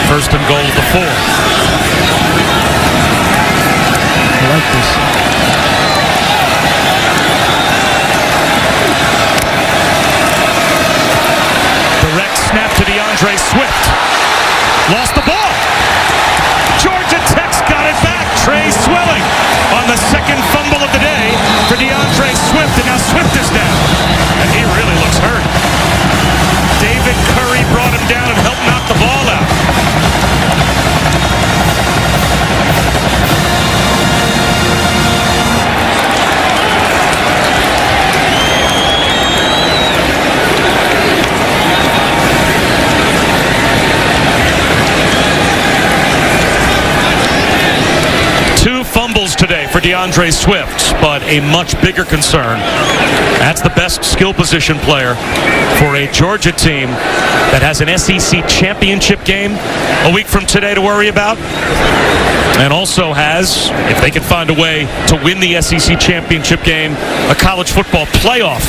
First and goal at the 4. I like this. Snap to DeAndre Swift. Lost the ball. Georgia Tech's got it back. Trey Swilling on the second fumble of the day for DeAndre Swift, and now Swift is down. And he really looks hurt. David Curry brought him down and helped knock the ball out. Fumbles today for DeAndre Swift, but a much bigger concern. That's the best skill position player for a Georgia team that has an SEC championship game a week from today to worry about, and also has, if they can find a way to win the SEC championship game, a college football playoff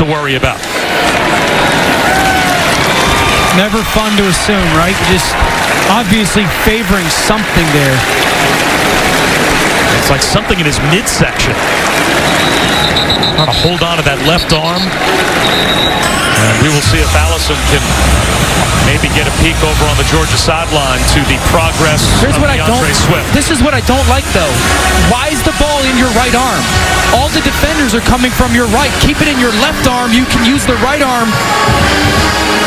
to worry about. Never fun to assume, right? Just obviously favoring something there. It's like something in his midsection. Trying to hold on to that left arm. And we will see if Allison can maybe get a peek over on the Georgia sideline to the progress of DeAndre Swift. This is what I don't like, though. Why is the ball in your right arm? All the defenders are coming from your right. Keep it in your left arm. You can use the right arm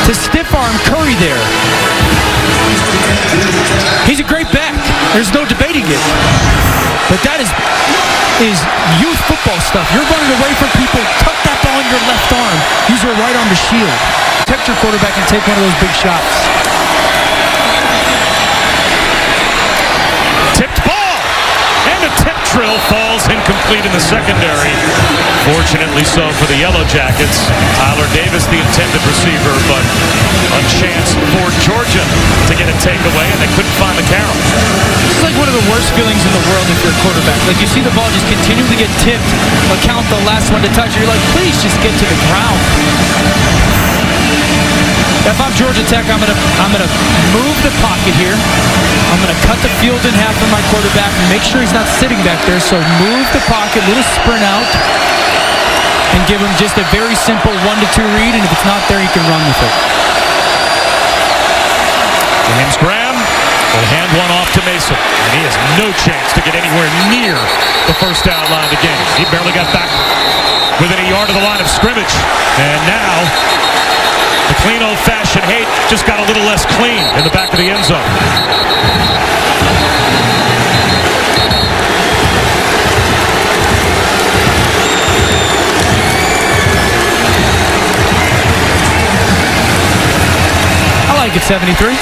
to stiff arm Curry there. He's a great back. There's no debating it. But that is youth football stuff. You're running away from people. Tuck that ball in your left arm. Use your right arm to shield. Protect your quarterback and take one of those big shots. Tipped ball. And a tip drill falls incomplete in the secondary. Fortunately so for the Yellow Jackets. Tyler Davis, the intended receiver, but a chance for Georgia to get a takeaway, and they couldn't find the count. This is like one of the worst feelings in the world if you're a quarterback. Like, you see the ball just continually get tipped, but count the last one to touch it. You're like, please just get to the ground. If I'm Georgia Tech, I'm gonna move the pocket here. I'm gonna cut the field in half for my quarterback and make sure he's not sitting back there. So move the pocket, little sprint out, and give him just a very simple 1-2 read. And if it's not there, he can run with it. James Graham will hand one off to Mason. And he has no chance to get anywhere near the first down line again. He barely got back within a yard of the line of scrimmage. And now the clean old-fashioned hate just got a little less clean in the back of the end zone. I like it, 73.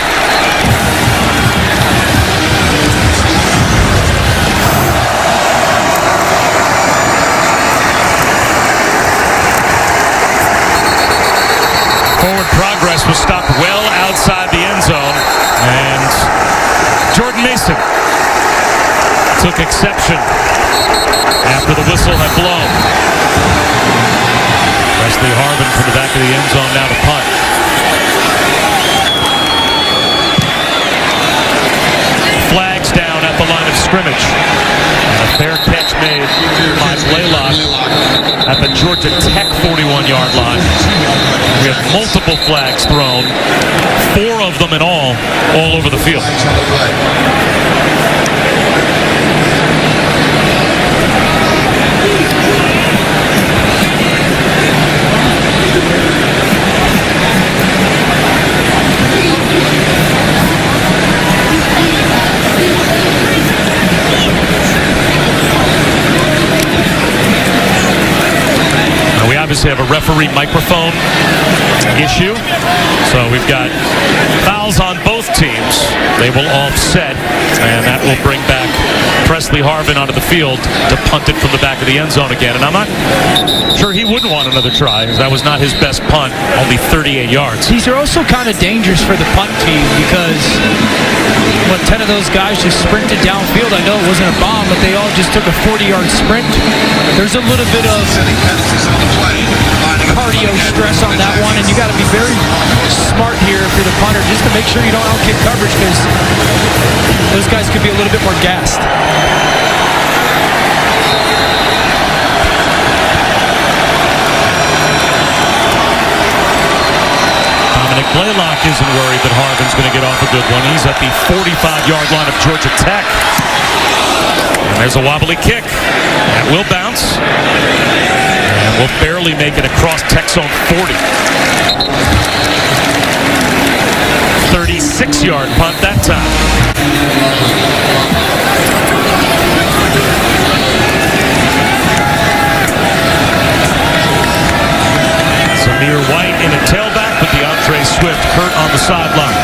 Forward progress was stopped well outside the end zone, and Jordan Mason took exception after the whistle had blown. Presley Harvin from the back of the end zone now to punt. Flags down at the line of scrimmage. And a fair catch made by Blaylock at the Georgia Tech 41-yard line. We have multiple flags thrown, 4 of them in all over the field. We obviously have a referee microphone issue, so we've got fouls on both teams. They will offset, and that will bring back Presley Harvin onto the field to punt it from the back of the end zone again. And I'm not sure he wouldn't want another try, because that was not his best punt, only 38 yards. These are also kind of dangerous for the punt team because 10 of those guys just sprinted downfield. I know it wasn't a bomb, but they all just took a 40-yard sprint. There's a little bit of cardio stress on that one, and you got to be very smart here if you're the punter, just to make sure you don't outkick coverage, because those guys could be a little bit more gassed. Dominic Blaylock isn't worried that Harvin's going to get off a good one. He's at the 45-yard line of Georgia Tech. And there's a wobbly kick. That will bounce. And will barely make it across Tech zone 40. 36-yard punt that time. Zamir White in a tailback, but DeAndre Swift hurt on the sideline.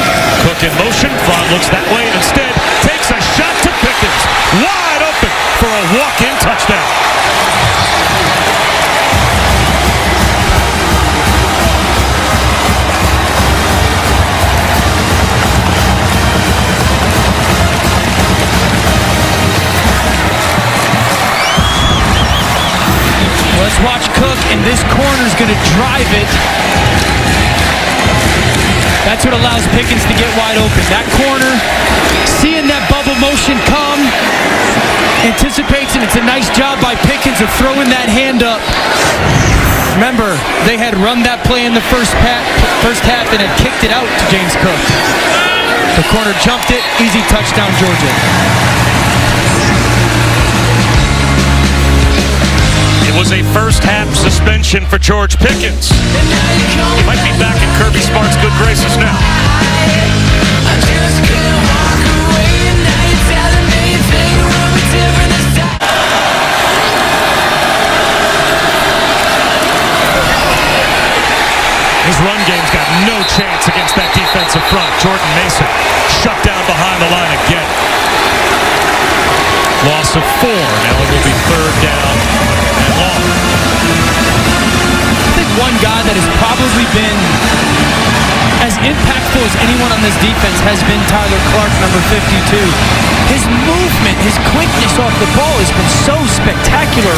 Cook in motion. Vaughn looks that way and instead takes a shot to Pickens. Wide open for a walk-in touchdown. Let's watch Cook, and this corner's going to drive it. That's what allows Pickens to get wide open. That corner, seeing that bubble motion come, anticipates, and it's a nice job by Pickens of throwing that hand up. Remember, they had run that play in the first half and had kicked it out to James Cook. The corner jumped it, easy touchdown, Georgia. It was a first-half suspension for George Pickens. He might be back in Kirby Smart's good graces now. His run game's got no chance against that defensive front. Jordan Mason shut down behind the line again. Loss of 4. Now it will be 3rd down and long. I think one guy that has probably been as impactful as anyone on this defense has been Tyler Clark, number 52. His movement, his quickness off the ball has been so spectacular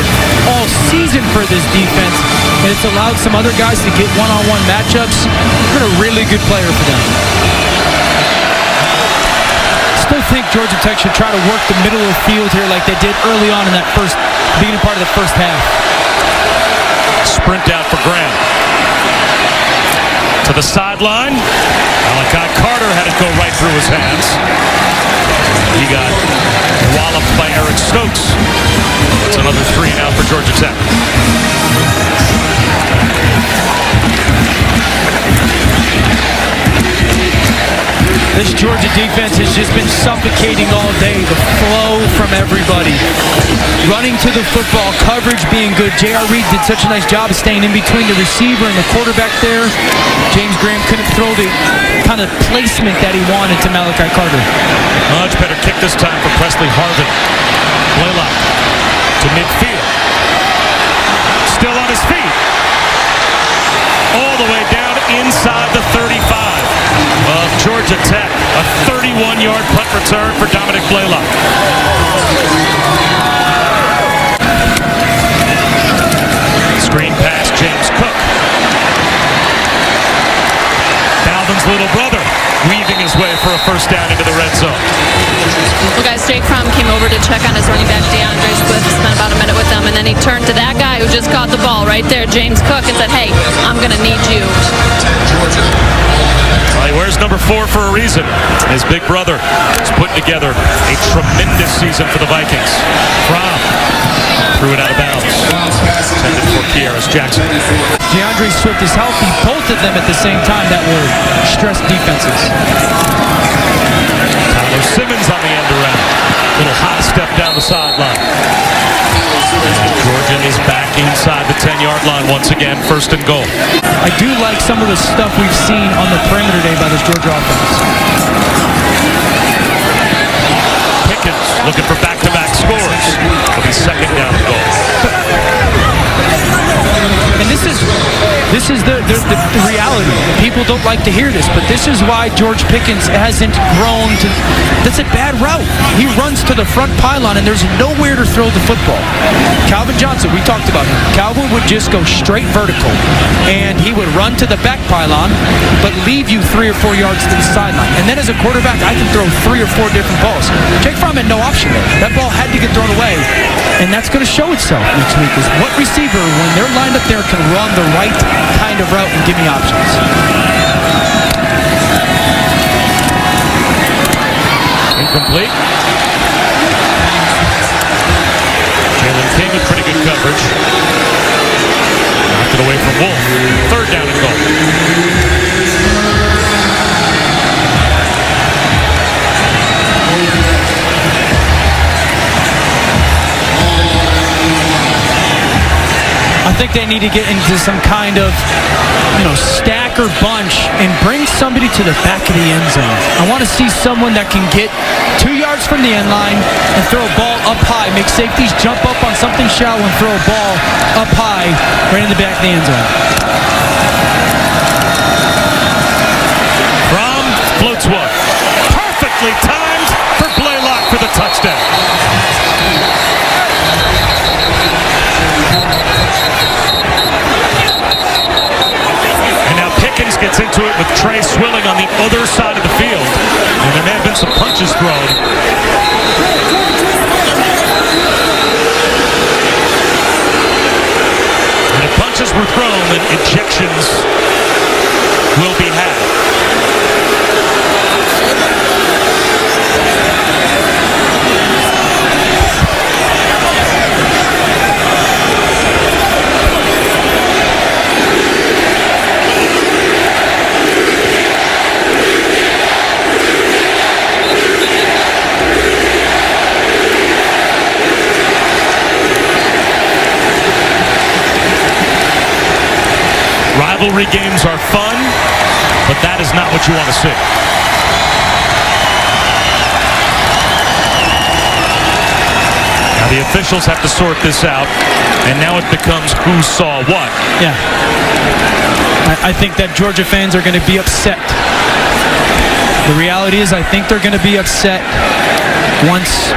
all season for this defense, and it's allowed some other guys to get one-on-one matchups. He's been a really good player for them. Still think Georgia Tech should try to work the middle of the field here like they did early on in that beginning part of the first half. Sprint out for Graham. To the sideline. Malachi Carter had it go right through his hands. He got walloped by Eric Stokes. That's another 3 and out for Georgia Tech. This Georgia defense has just been suffocating all day. The flow from everybody. Running to the football, coverage being good. J.R. Reed did such a nice job of staying in between the receiver and the quarterback there. James Graham couldn't throw the kind of placement that he wanted to Malachi Carter. Much better kick this time for Presley Harvin. Blaylock to midfield. Still on his feet. All the way down inside the 35 of Georgia Tech. A 31-yard punt return for Dominic Blaylock. Screen pass, James Cook. Dalvin's little brother weaving his way for a first down into the red zone. Well, guys, Jake Fromm came over to check on his running back, DeAndre Swift, spent about a minute with him, and then he turned to that guy who just caught the ball right there, James Cook, and said, hey, I'm going to need you. Well, he wears number 4 for a reason. His big brother is putting together a tremendous season for the Vikings. Fromm threw it out of bounds. Intended for Kearis Jackson. DeAndre Swift is healthy. Both of them at the same time that will stress defenses. Tyler Simmons on the end around. Little hot step down the sideline. Georgia is back inside the 10-yard line once again, first and goal. I do like some of the stuff we've seen on the perimeter today by this Georgia offense. Pickens looking for back-to-back scores. It'll be second down and goal. And this is the reality. People don't like to hear this, but this is why George Pickens hasn't grown to... That's a bad route. He runs to the front pylon, and there's nowhere to throw the football. Calvin Johnson, we talked about him. Calvin would just go straight vertical, and he would run to the back pylon, but leave you 3 or 4 yards to the sideline. And then as a quarterback, I can throw 3 or 4 different balls. Jake Fromm had no option there. That ball had to get thrown away, and that's going to show itself next week, is what receiver, when they're lined up there, can run the right kind of route and give me options. Incomplete. Jalen King with pretty good coverage. Knocked it away from Wolf. Third down and goal. I think they need to get into some kind of, stack or bunch and bring somebody to the back of the end zone. I want to see someone that can get 2 yards from the end line and throw a ball up high, make safeties jump up on something shallow and throw a ball up high right in the back of the end zone. Fromm floats one. Perfectly timed for Blaylock for the touchdown. Pickens gets into it with Trey Swilling on the other side of the field. And there may have been some punches thrown. And if punches were thrown, then ejections will be had. Rivalry games are fun, but that is not what you want to see. Now the officials have to sort this out, and now it becomes who saw what. Yeah. I think that Georgia fans are going to be upset The reality is I think they're going to be upset once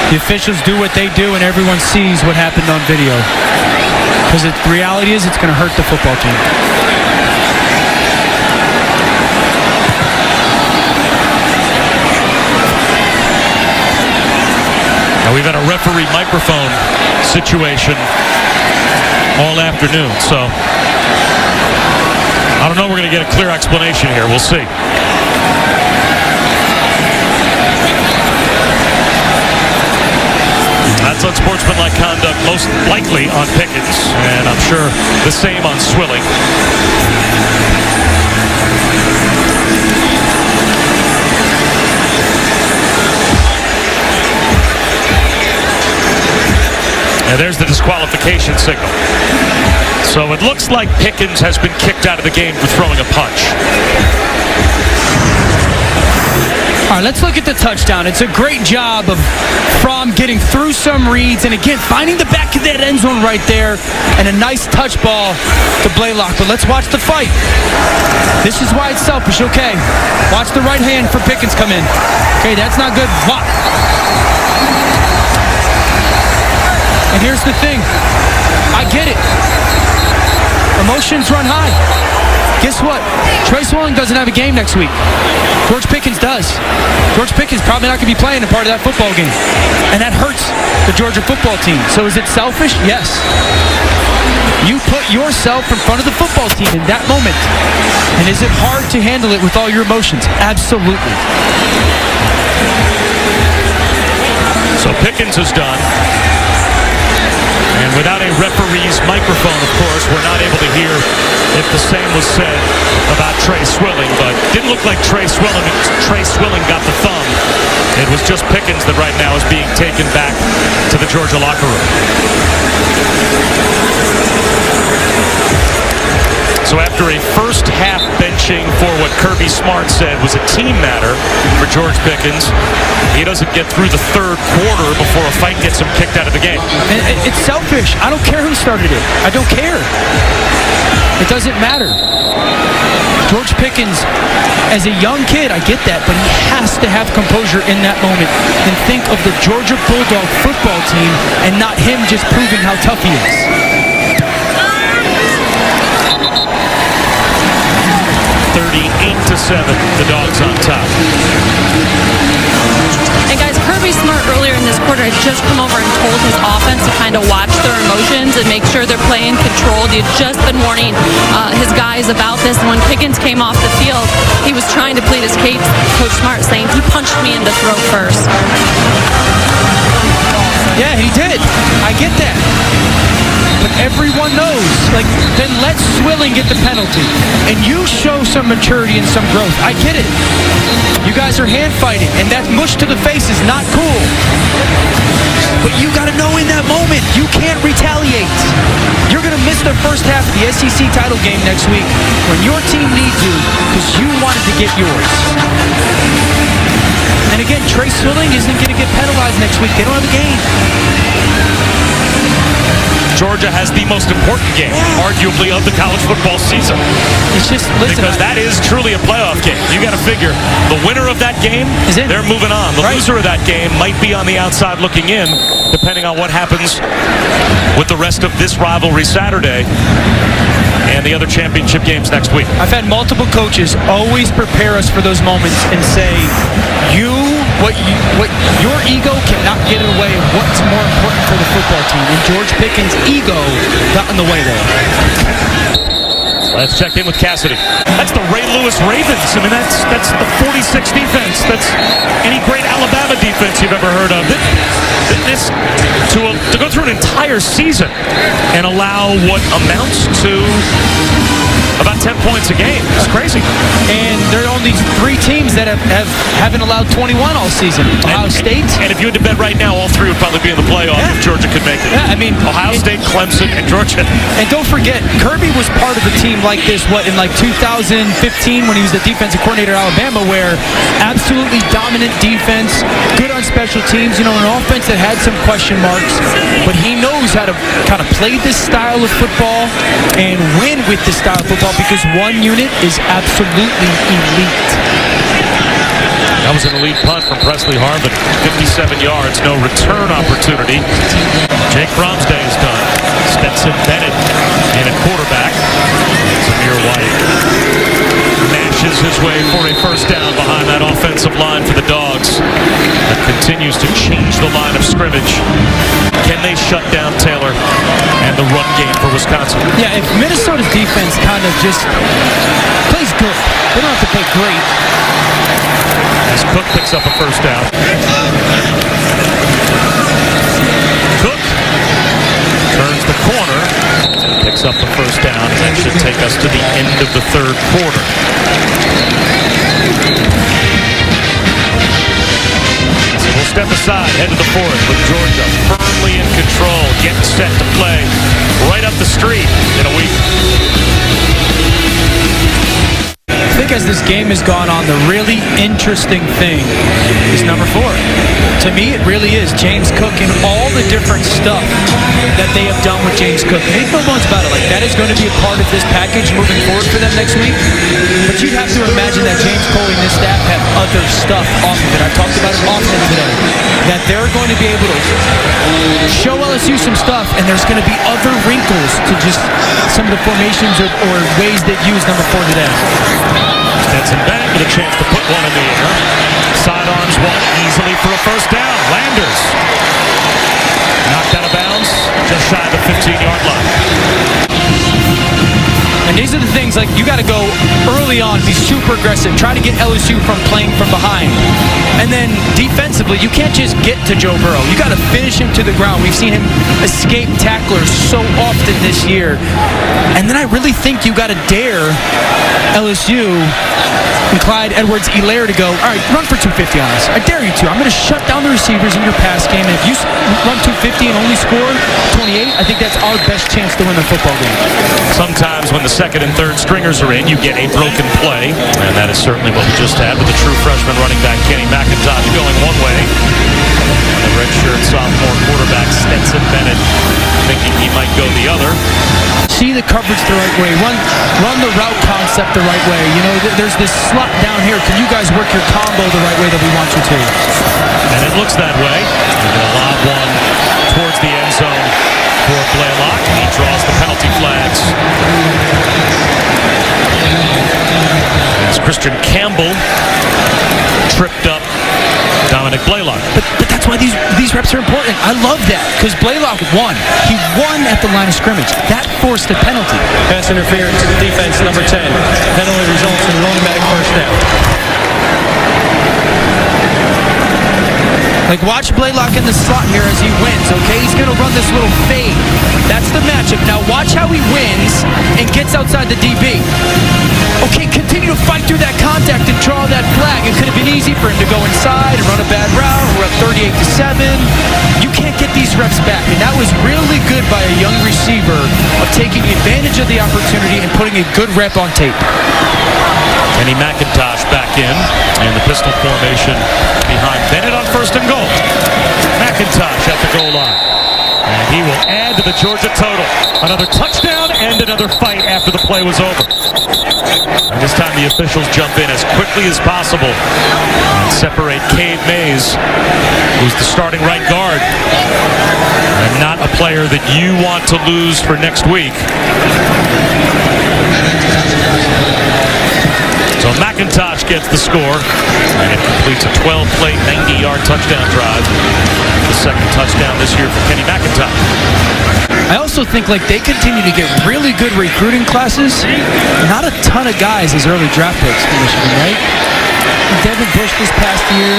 the officials do what they do and everyone sees what happened on video. Because the reality is it's going to hurt the football team. Now we've had a referee microphone situation all afternoon, so I don't know we're going to get a clear explanation here. We'll see. That's unsportsmanlike conduct, most likely on Pickens, and I'm sure the same on Swilling. And there's the disqualification signal. So it looks like Pickens has been kicked out of the game for throwing a punch. All right, let's look at the touchdown. It's a great job of Fromm getting through some reads and, again, finding the back of that end zone right there and a nice touch ball to Blaylock. But let's watch the fight. This is why it's selfish, okay. Watch the right hand for Pickens come in. Okay, that's not good. What? And here's the thing. I get it. Emotions run high. Guess what? Trey Swilling doesn't have a game next week. George Pickens does. George Pickens probably not going to be playing a part of that football game. And that hurts the Georgia football team. So is it selfish? Yes. You put yourself in front of the football team in that moment. And is it hard to handle it with all your emotions? Absolutely. So Pickens is done. And without a referee's microphone, of course, we're not able to hear if the same was said about Trey Swilling, but didn't look like Trey Swilling got the thumb. It was just Pickens that right now is being taken back to the Georgia locker room. So after a first half benching for what Kirby Smart said was a team matter for George Pickens, he doesn't get through the third quarter before a fight gets him kicked out of the game. And it's selfish. I don't care who started it. I don't care. It doesn't matter. George Pickens, as a young kid, I get that, but he has to have composure in that moment and think of the Georgia Bulldog football team and not him just proving how tough he is. 38-7, the Dogs on top. And guys, Kirby Smart earlier in this quarter had just come over and told his offense to kind of watch their emotions and make sure they're playing controlled. He had just been warning his guys about this. And when Pickens came off the field, he was trying to plead his case. Coach Smart saying, he punched me in the throat first. Yeah, he did. I get that. But everyone knows, then let Swilling get the penalty. And you show some maturity and some growth. I get it. You guys are hand fighting, and that mush to the face is not cool. But you got to know in that moment, you can't retaliate. You're going to miss the first half of the SEC title game next week when your team needs you because you wanted to get yours. And again, Trey Swilling isn't going to get penalized next week. They don't have a game. Georgia has the most important game, arguably, of the college football season. It's just, listen, because that is truly a playoff game. You got to figure the winner of that game, they're moving on. The loser of that game might be on the outside looking in, depending on what happens with the rest of this rivalry Saturday and the other championship games next week. I've had multiple coaches always prepare us for those moments and say, what your ego cannot get in the way of what's more important for the football team. And George Pickens' ego got in the way there. Let's check in with Cassidy. That's the Ray Lewis Ravens. I mean, that's the 46 defense. That's any great Alabama defense you've ever heard of. To go through an entire season and allow what amounts to about 10 points a game. It's crazy. And there are only 3 teams that haven't allowed 21 all season. Ohio State. And if you had to bet right now, all 3 would probably be in the playoff if Georgia could make it. Yeah, I mean, Ohio State, Clemson, and Georgia. And don't forget, Kirby was part of a team like this, in 2015 when he was the defensive coordinator at Alabama, where absolutely dominant defense, good on special teams, an offense that had some question marks, but he knows how to kind of play this style of football and win with this style of football because one unit is absolutely elite. That was an elite punt from Presley Harvin. 57 yards, no return opportunity. Jake Fromm's day is done. Stetson Bennett in at quarterback. Zamir White mashes his way for a first down behind that offensive line for the Dogs. That continues to change the line of scrimmage. Can they shut down Taylor and the run game for Wisconsin? Yeah, if Minnesota's defense kind of just plays good, they don't have to play great. As Cook picks up a first down. Cook turns the corner, picks up the first down, and that should take us to the end of the third quarter. So we'll step aside, head to the fourth with Georgia firmly in control, getting set to play right up the street in a week. I think as this game has gone on, the really interesting thing is number 4. To me, it really is James Cook and all the different stuff that they have done with James Cook. Make no bones about it. Like, that is going to be a part of this package moving forward for them next week. But you'd have to imagine that James Coley and his staff have other stuff off of it. I talked about it often today. That they're going to be able to show LSU some stuff, and there's going to be other wrinkles to just some of the formations or ways that use number 4 today. Stetson Bennett with a chance to put one in the air. Sidearms one easily for a first down. Landers knocked out of bounds just shy of the 15-yard line. And these are the things, like, you got to go early on, be super aggressive, try to get LSU from playing from behind. And then defensively, you can't just get to Joe Burrow. You got to finish him to the ground. We've seen him escape tacklers so often this year. And then I really think you got to dare LSU and Clyde Edwards-Helaire to go, all right, run for 250 on us. I dare you to. I'm going to shut down the receivers in your pass game. And if you run 250 and only score 28, I think that's our best chance to win the football game. Sometimes when the second and third stringers are in, you get a broken play. And that is certainly what we just had with the true freshman running back Kenny McIntosh going one way. And the redshirt sophomore quarterback Stetson Bennett thinking he might go the other. See the coverage the right way. Run the route concept the right way. You know, there's this slot down here. Can you guys work your combo the right way that we want you to? And it looks that way. They're going to lob one towards the end zone for Blaylock. He draws the penalty flags. As Christian Campbell tripped up Dominic Blaylock. But that's why these reps are important. I love that because Blaylock won. He won at the line of scrimmage. That forced a penalty. Pass interference to the defense, number 10. Penalty results in an automatic first down. Like, watch Blaylock in the slot here as he wins, okay? He's going to run this little fade. That's the matchup. Now watch how he wins and gets outside the DB. Okay, continue to fight through that contact and draw that flag. It could have been easy for him to go inside and run a bad route. We're up 38-7. You can't get these reps back. And that was really good by a young receiver of taking advantage of the opportunity and putting a good rep on tape. Kenny McIntosh back in the pistol formation behind Bennett on first and goal. McIntosh at the goal line. And he will add to the Georgia total. Another touchdown and another fight after the play was over. And this time the officials jump in as quickly as possible and separate Cade Mays, who's the starting right guard, and not a player that you want to lose for next week. So McIntosh gets the score, and it completes a 12-play, 90-yard touchdown drive. The second touchdown this year for Kenny McIntosh. I also think, like, they continue to get really good recruiting classes. Not a ton of guys as early draft picks for Michigan, right? Devin Bush this past year.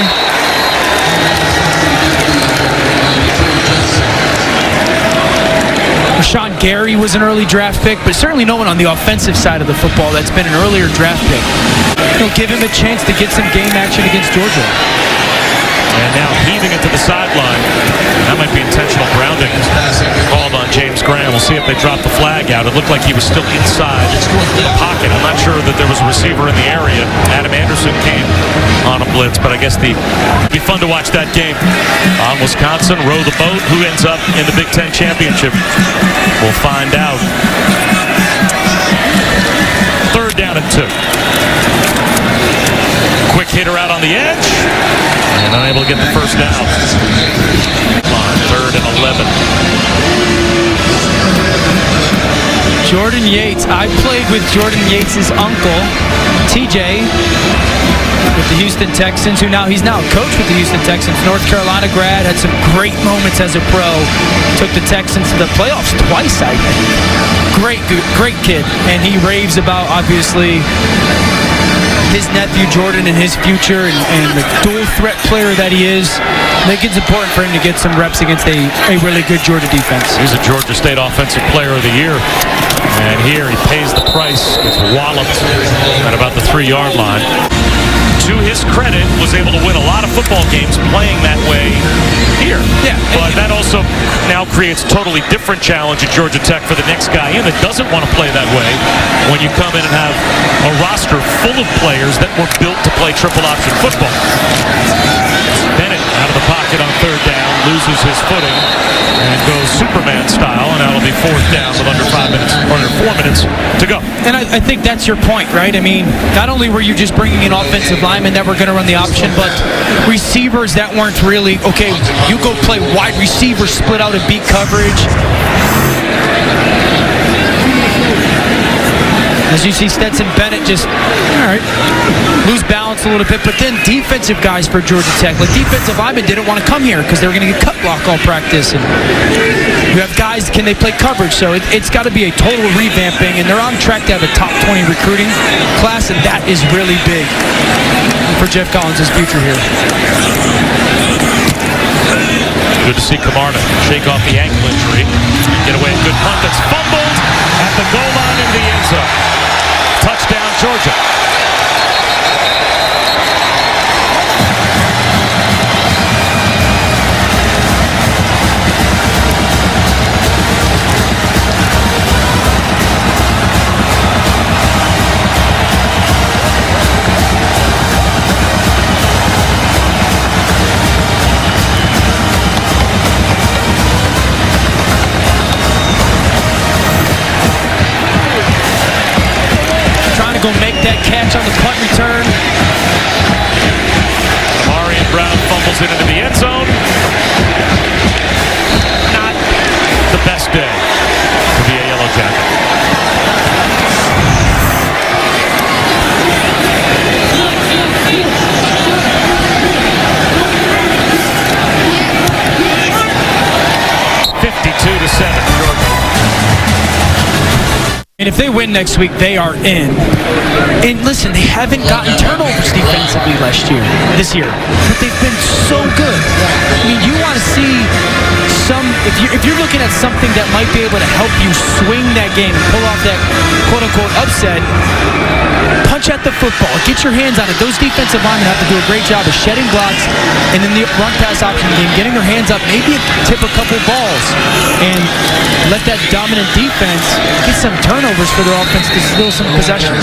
Rashawn Gary was an early draft pick, but certainly no one on the offensive side of the football that's been an earlier draft pick. They'll give him a chance to get some game action against Georgia. And now heaving it to the sideline. That might be intentional grounding called on James Graham. We'll see if they drop the flag out. It looked like he was still inside the pocket. I'm not sure that there was a receiver in the area. Adam Anderson came on a blitz, but I guess it'd be fun to watch that game. On Wisconsin, row the boat. Who ends up in the Big Ten Championship? We'll find out. Third down and 2. Quick Decatur out on the edge. And unable to get the first down. Third and 11. Jordan Yates. I played with Jordan Yates' uncle, TJ, with the Houston Texans, he's now a coach with the Houston Texans. North Carolina grad, had some great moments as a pro. Took the Texans to the playoffs twice, I think. Great kid. And he raves about, obviously, his nephew Jordan and his future and the dual threat player that he is. I think it's important for him to get some reps against a really good Georgia defense. He's a Georgia State Offensive Player of the Year. And here he pays the price. Gets walloped at about the 3-yard line. To his credit, was able to win a lot of football games playing that way here. Yeah. But that also now creates a totally different challenge at Georgia Tech for the next guy in that doesn't want to play that way when you come in and have a roster full of players that were built to play triple option football. Bennett out of the pocket on third down, loses his footing, and goes Superman style, and that'll be fourth down with under 4 minutes to go. And I think that's your point, right? I mean, not only were you just bringing in offensive linemen that were going to run the option, but receivers that weren't really, okay, you go play wide receiver, split out and beat coverage. As you see Stetson Bennett just, all right, lose balance a little bit. But then defensive guys for Georgia Tech, like defensive linemen didn't want to come here because they were going to get cut block all practice. And you have guys, can they play coverage? So it's got to be a total revamping. And they're on track to have a top 20 recruiting class. And that is really big for Jeff Collins' future here. Good to see Camarda shake off the ankle injury. Get away a good punt that's fumbled at the goal line in the end zone. Touchdown, Georgia. Go make that catch on the punt return. Amarian Brown fumbles it into the end zone. Not the best day to be a Yellow Jacket. And if they win next week, they are in. And listen, they haven't gotten turnovers defensively this year, but they've been so good. I mean, you want to see some, if you're looking at something that might be able to help you swing that game and pull off that quote-unquote upset, punch at the football, get your hands on it. Those defensive linemen have to do a great job of shedding blocks, and then the run-pass option game, getting their hands up, maybe tip a couple balls, and let that dominant defense get some turnovers for their offense to steal some possessions.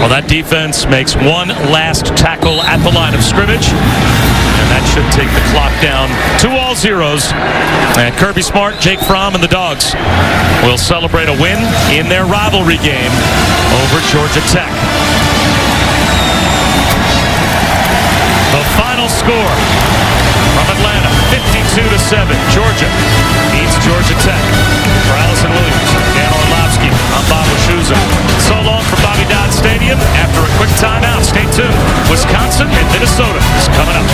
Well, that defense makes one last tackle at the line of scrimmage, and that should take the clock down to all zeros. And Kirby Smart, Jake Fromm, and the Dogs will celebrate a win in their rivalry game over Georgia Tech. The final score from Atlanta, 52-7. Georgia beats Georgia Tech. For Allison Williams, Dan Orlovsky, I'm Bob Wischusen. So long from Bobby Dodd Stadium. After a quick timeout, stay tuned. Wisconsin and Minnesota is coming up.